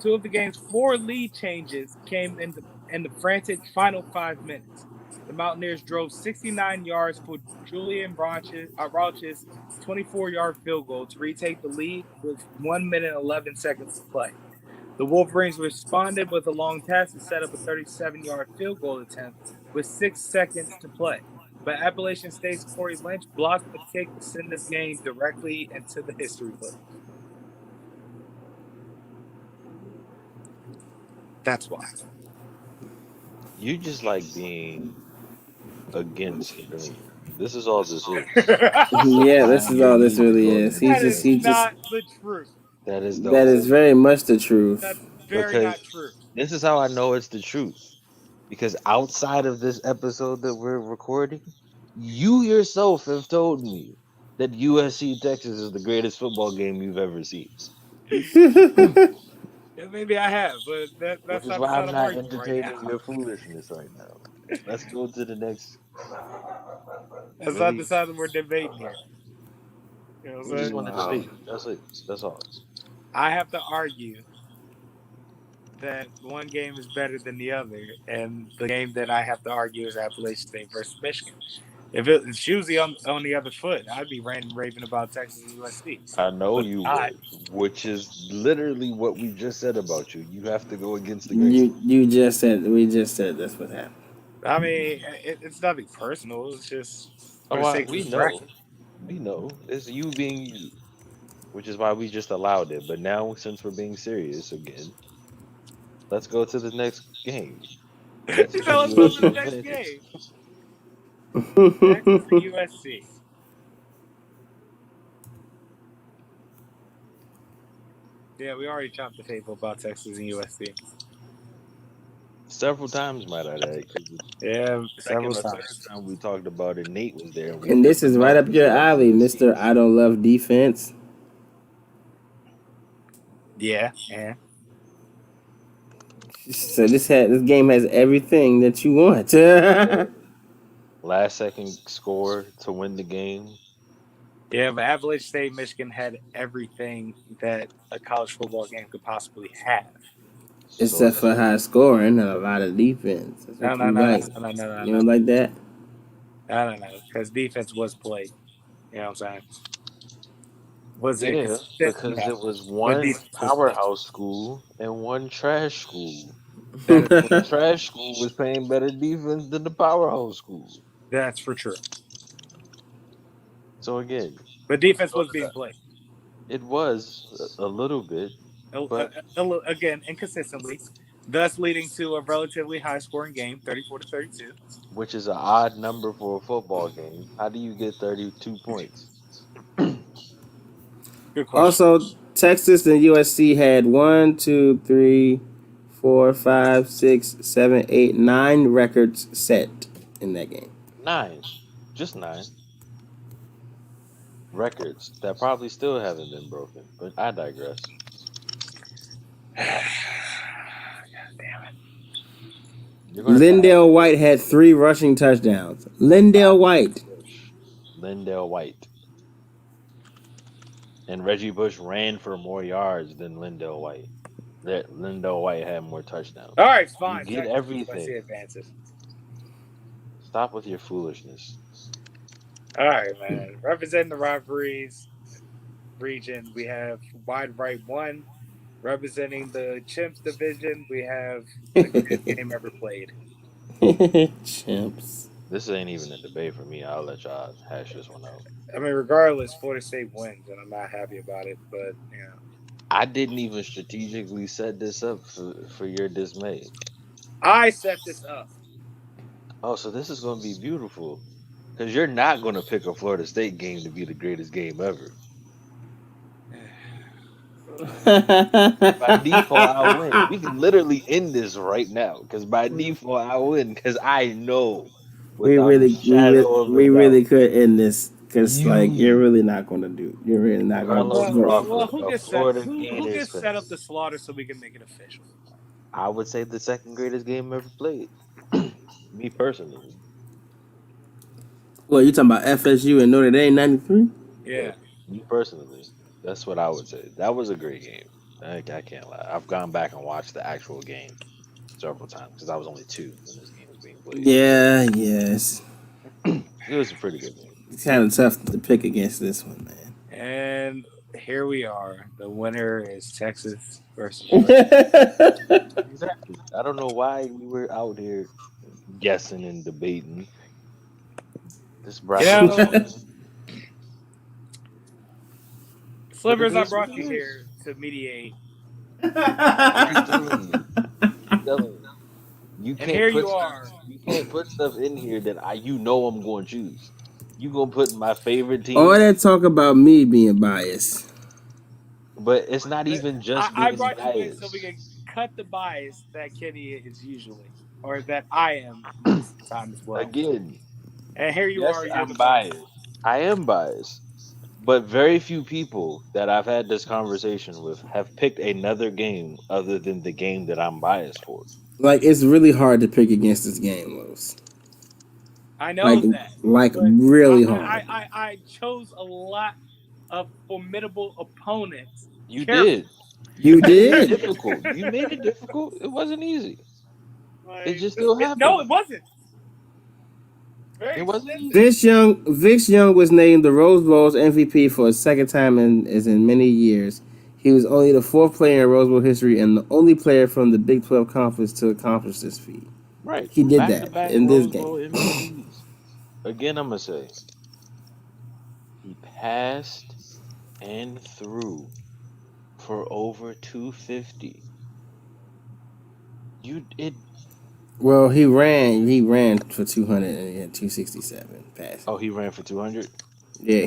2 of the game's 4 lead changes came in the frantic final 5 minutes. The Mountaineers drove 69 yards for Julian Rauch's 24-yard field goal to retake the lead with 1 minute and 11 seconds to play. The Wolverines responded with a long pass to set up a 37-yard field goal attempt with 6 seconds to play. But Appalachian State's Corey Lynch blocked the kick to send this game directly into the history book. That's why. You just like being against the grain. This is all this is. Yeah, this is all You this need to really go is. against That the is He grain. just not the truth. That is the that is whole very much the truth. That's very because not true. this is how I know it's the truth. Because outside of this episode that we're recording, you yourself have told me that USC Texas is the greatest football game you've ever seen. Yeah, maybe I have, but Which that's is not the why side I'm I'm not arguing right entertaining now. your foolishness right now. Let's go to the next. That's not the Really, side that we're debating here. You know what we I'm just saying? want to Wow. debate. That's it. That's all. I have to argue that one game is better than the other, and the game that I have to argue is Appalachian State versus Michigan. If she was on the other foot, I'd be ranting raving about Texas and USC. I know But you I, would, which is literally what we just said about you. You have to go against the grain. You just said we just said that's what happened. I mean, it's nothing personal. It's just for Oh, the sake of we the know. bracket. We know. It's you being you, which is why we just allowed it. But now, since we're being serious again, let's go to the next game. Texas So and let's go to the USC next advantage. game. Texas and USC. Yeah, we already chopped the table about Texas and USC. Several times, might I add, because the Yeah, several second or third times. time we talked about it, Nate was there, and we And this never is right once up your discussed alley, USC. Mister. I don't love defense. Yeah, yeah. So this game has everything that you want. Last second score to win the game. Yeah, but Appalachian State, Michigan had everything that a college football game could possibly have. So Except for high scoring and a lot of defense. That's No, what no, you no, like. no, no, no, no, You no. don't like that? I don't know, because defense was played. You know what I'm saying? Was it yeah, consistent? because No. it was But one defense was played. powerhouse school and one trash school. That is And the trash school was playing better defense than the powerhouse school. that's for sure. So again, But let's defense go was to being that. played. It was a little bit, but Again, inconsistently, thus leading to a relatively high scoring game, 34 to 32. which is an odd number for a football game. How do you get 32 points? Good question. Also, Texas and USC had 1, 2, 3, 4, 5, 6, 7, 8, 9 records set in that game. 9. Just 9 records that probably still haven't been broken, but I digress. God damn it. You're going to Lindell White had 3 rushing touchdowns. Lindell White. Lindell White. And Reggie Bush ran for more yards than Lindell White. That Lindell White had more touchdowns. All right, You fine. get Texas everything. USC advances. Stop with your foolishness. All right, man. Representing the rivalries region, we have wide right 1. Representing the Chimps division, we have the greatest game ever played. Chimps. This ain't even a debate for me. I'll let y'all hash this one out. I mean, regardless, Florida State wins, and I'm not happy about it. But you know, I didn't even strategically set this up for your dismay. I set this up. Oh, so this is going to be beautiful. Because you're not going to pick a Florida State game to be the greatest game ever. By default, I'll win. We can literally end this right now. Because by default, I win. Because I know without a shadow of a we doubt. really could end this because like you're You, really not gonna do. You're really not gonna Carlos score. Crawford, Who a gets set? Florida Who Gators gets set up fan. the slaughter so we can make it official? I would say the second greatest game ever played. Me personally. Well, you talking about FSU and Notre Dame '93? Yeah, Yeah. me personally. That's what I would say. That was a great game. I can't lie. I've gone back and watched the actual game several times because I was only 2 when this game was being played. Yeah, yes. It was a pretty good game. It's kind of tough to pick against this one, man. And here we are. The winner is Texas versus. Exactly. I don't know why we were out here guessing and debating. This You bracket is know, fun, but it Slivers, I is what brought it you is. here to mediate I'm brackets, telling you. I'm telling you. You and can't here put you stuff. are. You can't put stuff in here that I'm going to choose. You gonna put my favorite All team, that talk about me being biased. but it's not even just I being brought you in so we biased. can cut the bias that Kenny is usually, or that I am most of the time as well. Again, And here you yes, are, you're the I'm bias. biased. I am biased, but very few people that I've had this conversation with have picked another game other than the game that I'm biased for. Like it's really hard to pick against this game, Los. I know Like that, like but really hard. I chose a lot of formidable opponents You did. carefully. You You made it did. difficult. You made it difficult. It wasn't easy. It Like, just still no, happened. it wasn't. Very It wasn't extensive. easy. Vince Young was named the Rose Bowl's MVP for a second time in many years. He was only the fourth player in Rose Bowl history and the only player from the Big 12 Conference to accomplish this feat. Right. He did Back to that back in this Rose game. Bowl MVPs. Again, I'm gonna say he passed and threw for over 250. You it Well, he ran for 200 and he had 267 passing. Oh, he ran for 200? Yeah,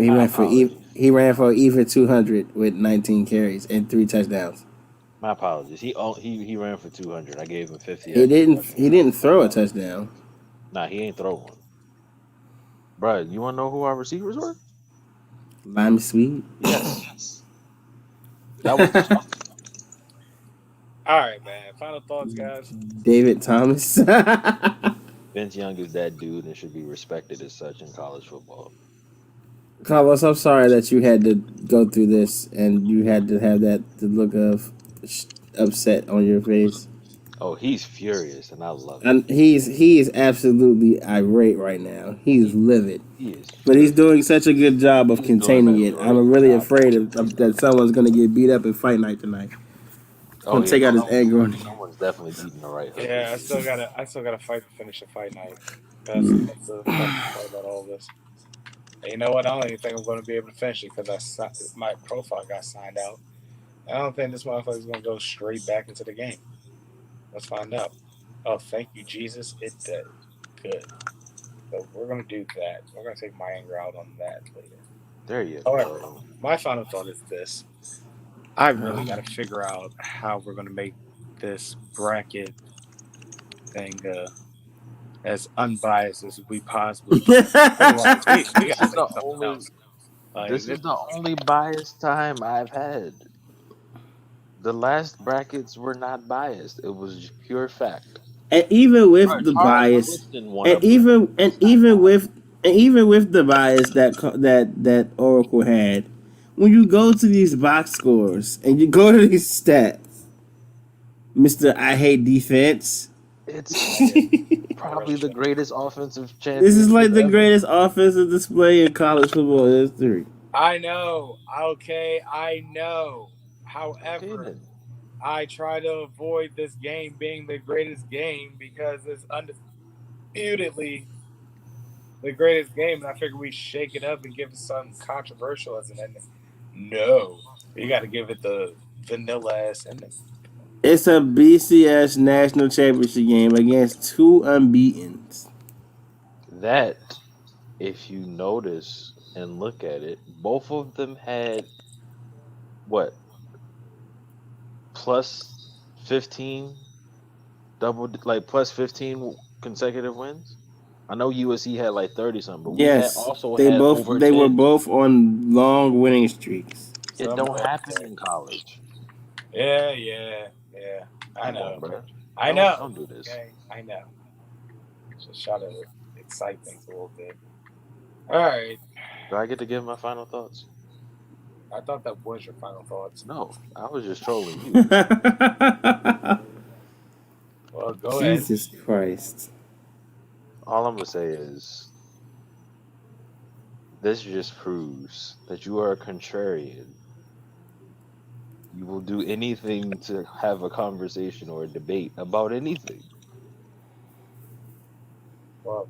My apologies. he ran for even 200 with 19 carries and 3 touchdowns. My apologies. He ran for 200. I gave him 50 He extra didn't rushing he yards. didn't My throw a apologies. touchdown. Nah, he ain't throw one. Bruh, you wanna know who our receivers were? Lime Sweet. Yes. That was the starter. All right, man. Final thoughts, guys. David Thomas. Vince Young is that dude and should be respected as such in college football. Carlos, I'm sorry that you had to go through this and you had to have that the look of upset on your face. Oh, he's furious and I love it. And he is absolutely irate right now. He's He livid, he is but he's furious. doing such a good job of He's doing containing a it. great I'm really job. afraid that someone's going to get beat up in fight night tonight. Oh Going to yeah, take out his anger on someone's definitely eating the right hook. Yeah, I still gotta fight to finish a fight night. you. That's the funny part about all this. And you know what? I don't even think I'm going to be able to finish it because my profile got signed out. I don't think this motherfucker's going to go straight back into the game. Let's find out. Oh, thank you, Jesus. It did. Good. So we're going to do that. We're going to take my anger out on that later. There you However, go. my final thought is this. I really got to figure out how we're going to make this bracket thing as unbiased as we possibly can. Otherwise, we got This to is think the of something only else. Like, this this is the is only biased time I've had. The last brackets were not biased. It was just pure fact. And even Bro, with the Charles bias, Woodson won a and bracket. That's not biased. even with the bias that Oracle had, when you go to these box scores and you go to these stats, Mister I hate defense. It's I really probably the shouldn't. greatest offensive This is championship like the ever. greatest offensive display in college football history. I know. Okay, I know. Okay However, then. I try to avoid this game being the greatest game because it's undisputedly the greatest game, and I figure we shake it up and give it something controversial as an ending. No, you got to give it the vanilla ass ending. It's a BCS national championship game against two unbeaten's. That, if you notice and look at it, both of them had what, plus 15 like plus 15 consecutive wins. I know USC had like 30 something, but we had Yes, also had over they were 10. both on long winning streaks. It Some don't will happen say, in college. yeah. I Come know. on, bro. I Don't know. don't do this. Okay, I know. Just try to excite things a little bit. All right. Do I get to give my final thoughts? I thought that was your final thoughts. No, I was just trolling you. Well, go ahead. Jesus Christ. All I'm gonna say is this just proves that you are a contrarian. You will do anything to have a conversation or a debate about anything. Well,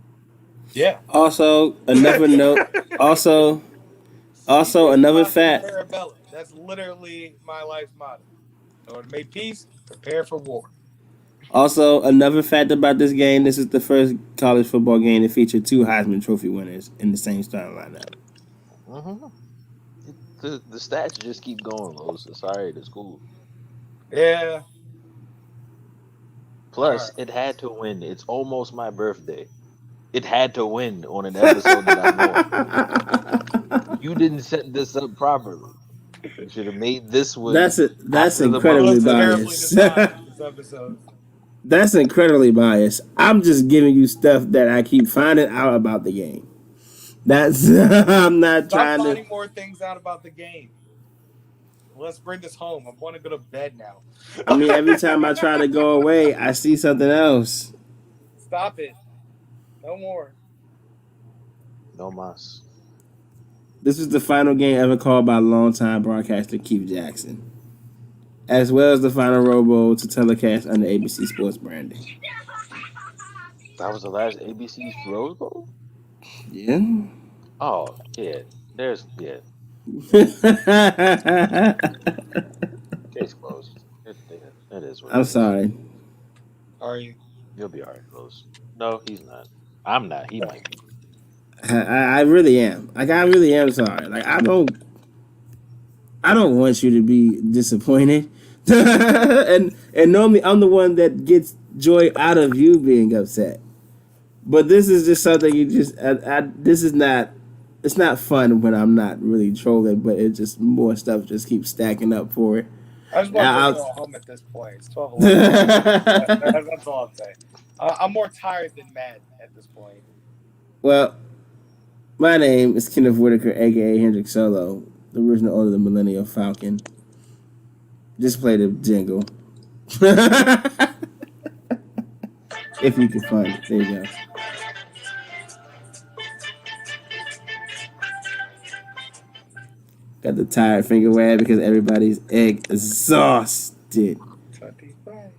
yeah. Also, another note. Also, Cease another pacem fact. parabellum. That's literally my life's motto. In order to make peace, prepare for war. Also, another fact about this game: this is the first college football game to feature two Heisman Trophy winners in the same starting lineup. Hmm. The stats just keep going, Los. It's all right. It's cool. Yeah. All Plus, right. it had to win. It's almost my birthday. It had to win on an episode that I'm on. You didn't set this up properly. You should have made this one That's after the It incredibly Buffalo was game. terribly biased. designed, this episode. That's incredibly biased. I'm just giving you stuff that I keep finding out about the game. That's I'm not Stop trying to. finding more things out about the game. Let's bring this home. I want to go to bed now. I mean, every time I try to go away, I see something else. Stop it. No more. No mas. This was the final game ever called by longtime broadcaster Keith Jackson, as well as the final Pro Bowl to telecast under ABC Sports branding. That was the last ABC's Rose Bowl? Yeah. Oh, yeah. Yeah. Case closed. It is what I'm it is. sorry. Are you? You'll be all right, Los. No, he's not. I'm not. He might be. I really am. Like I really am sorry. Like I don't want you to be disappointed. and normally I'm the one that gets joy out of you being upset. But this is just something you just this is not it's not fun when I'm not really trolling, but it just more stuff just keeps stacking up for it. I just want to go home at this point. It's 12:11. That's all I'm saying. I'm more tired than mad at this point. Well, my name is Kenneth Whitaker, aka Hendrik Solo, the original owner of the Millennial Falcon. Just play the jingle. If you can find it. There you go. Got the tired finger wag because everybody's exhausted. 25.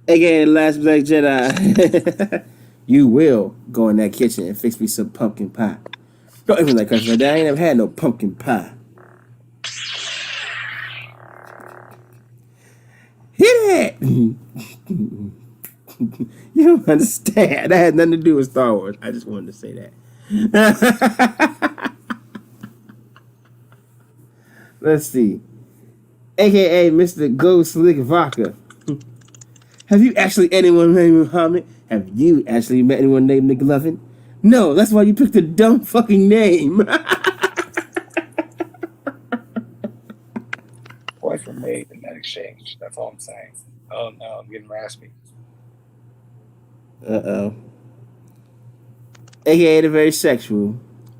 AKA Last Black Jedi. You will go in that kitchen and fix me some pumpkin pie. Don't even like cuss like that. I ain't never had no pumpkin pie. Hit it! You don't understand. That had nothing to do with Star Wars. I just wanted to say that. Let's see. AKA Mr. Go Slick Vodka. Have you actually anyone named Muhammad? Have you actually met anyone named McLovin? No, that's why you picked a dumb fucking name. Boys were made in that exchange. That's all I'm saying. Oh no, I'm getting raspy. Uh-oh. AKA the very sexual,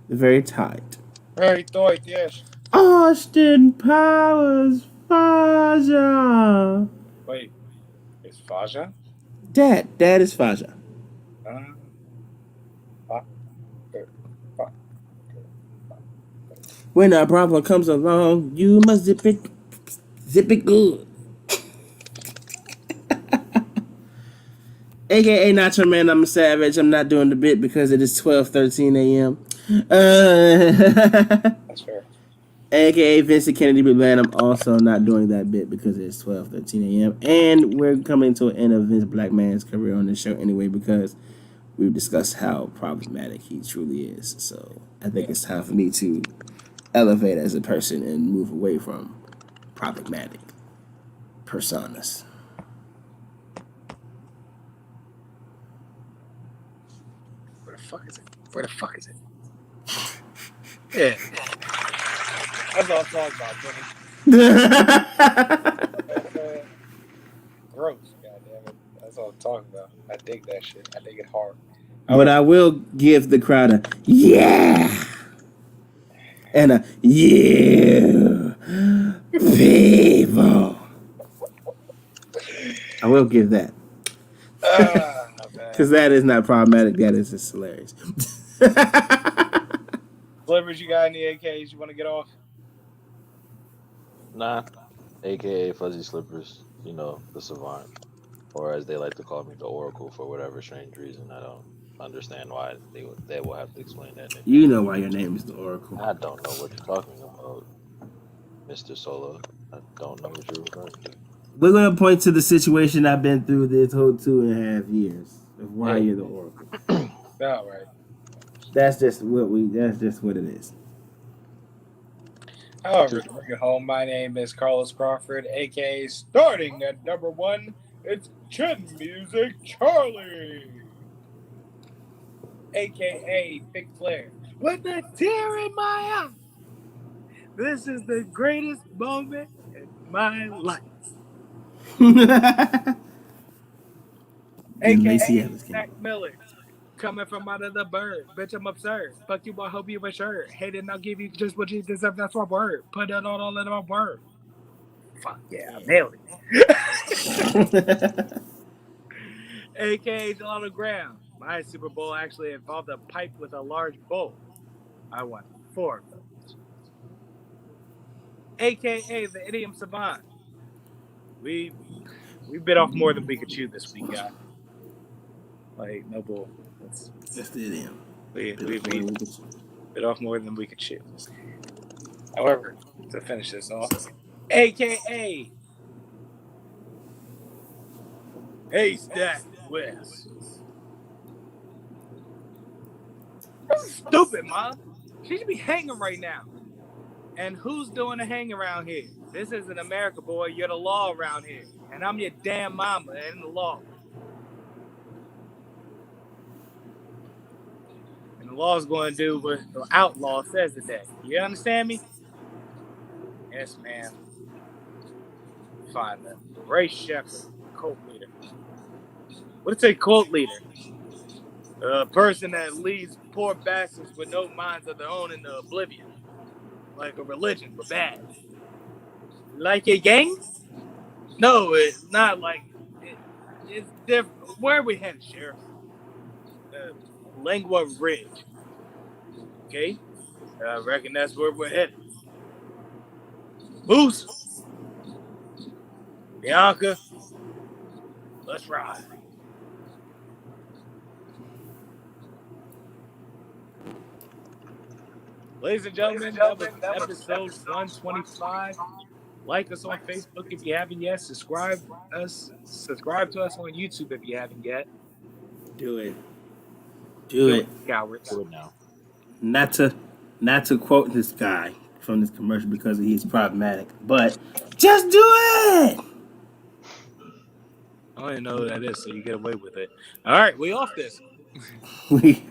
the very tight. Very tight, yes. Austin Powers Faja. Wait, is Faja? Dad is Faja. When a problem comes along, you must zip it good. AKA Nacho Man, I'm a savage. I'm not doing the bit because it is 12:13 a.m. That's fair. AKA Vincent Kennedy Bland, I'm also not doing that bit because it's 12:13 a.m. And we're coming to an end of Vince Blackman's career on the show anyway because we've discussed how problematic he truly is. So I think it's time for me to elevate as a person and move away from problematic personas. Where the fuck is it? Yeah. That's all I'm talking about, Jimmy. Gross, goddammit. That's all I'm talking about. I dig that shit. I dig it hard. But I will give the crowd a yeah and a yeah people. I will give that. Because that is not problematic. That is just hilarious. Slippers, you got any AKs you want to get off? Nah. AKA Fuzzy Slippers. You know, the savant. or as they like to call me, the Oracle, for whatever strange reason. I don't understand why they will have to explain that nickname. You know why your name is the Oracle. I don't know what you're talking about, Mr. Solo. I don't know what you're referring to. We're gonna point to the situation I've been through this whole 2.5 years of why Yeah. you're the Oracle. All right. That's just what it is. However, to bring it home, my name is Carlos Crawford, aka starting at number 1, it's Chin Music Charlie, aka Big Flair. With a tear in my eye, this is the greatest moment in my life. Then Lacey AKA Evans came. Zach Miller, coming from out of the bird. Bitch, I'm absurd. Fuck you, I hope you shirt. Hate it, I'll give you just what you deserve. That's my word. Put it all in my word. Fuck yeah, I nailed it. AKA Delano Graham. My Super Bowl actually involved a pipe with a large bowl. I won 4 of those. AKA the Idiom Savant. We bit off more than we could chew this week, guys. Like, no bull. That's the idiom. We bit off more than we could chew. However, to finish this off, AKA Haystack West. That's stupid, Mom. She should be hanging right now. And who's doing the hang around here? This isn't America, boy. You're the law around here. And I'm your damn mama and the law. And the law's going to do what the outlaw says today. You understand me? Yes, ma'am. Fine, then. Ray Shepard, cult leader. What's a cult leader? A person that leads poor bastards with no minds of their own into oblivion. Like a religion, but bad. Like a gang? No, it's not like it's different. Where are we headed, Sheriff? Lengua Ridge. Okay? I reckon that's where we're headed. Moose! Bianca, let's ride. Ladies and gentlemen, that was episode 125. Like us on Facebook if you haven't yet. Subscribe to us on YouTube if you haven't yet. Do it. Do it. Cowards. Do it now. Not to quote this guy from this commercial because he's problematic, but just do it. I don't even know who that is, so you get away with it. All right, we off this. We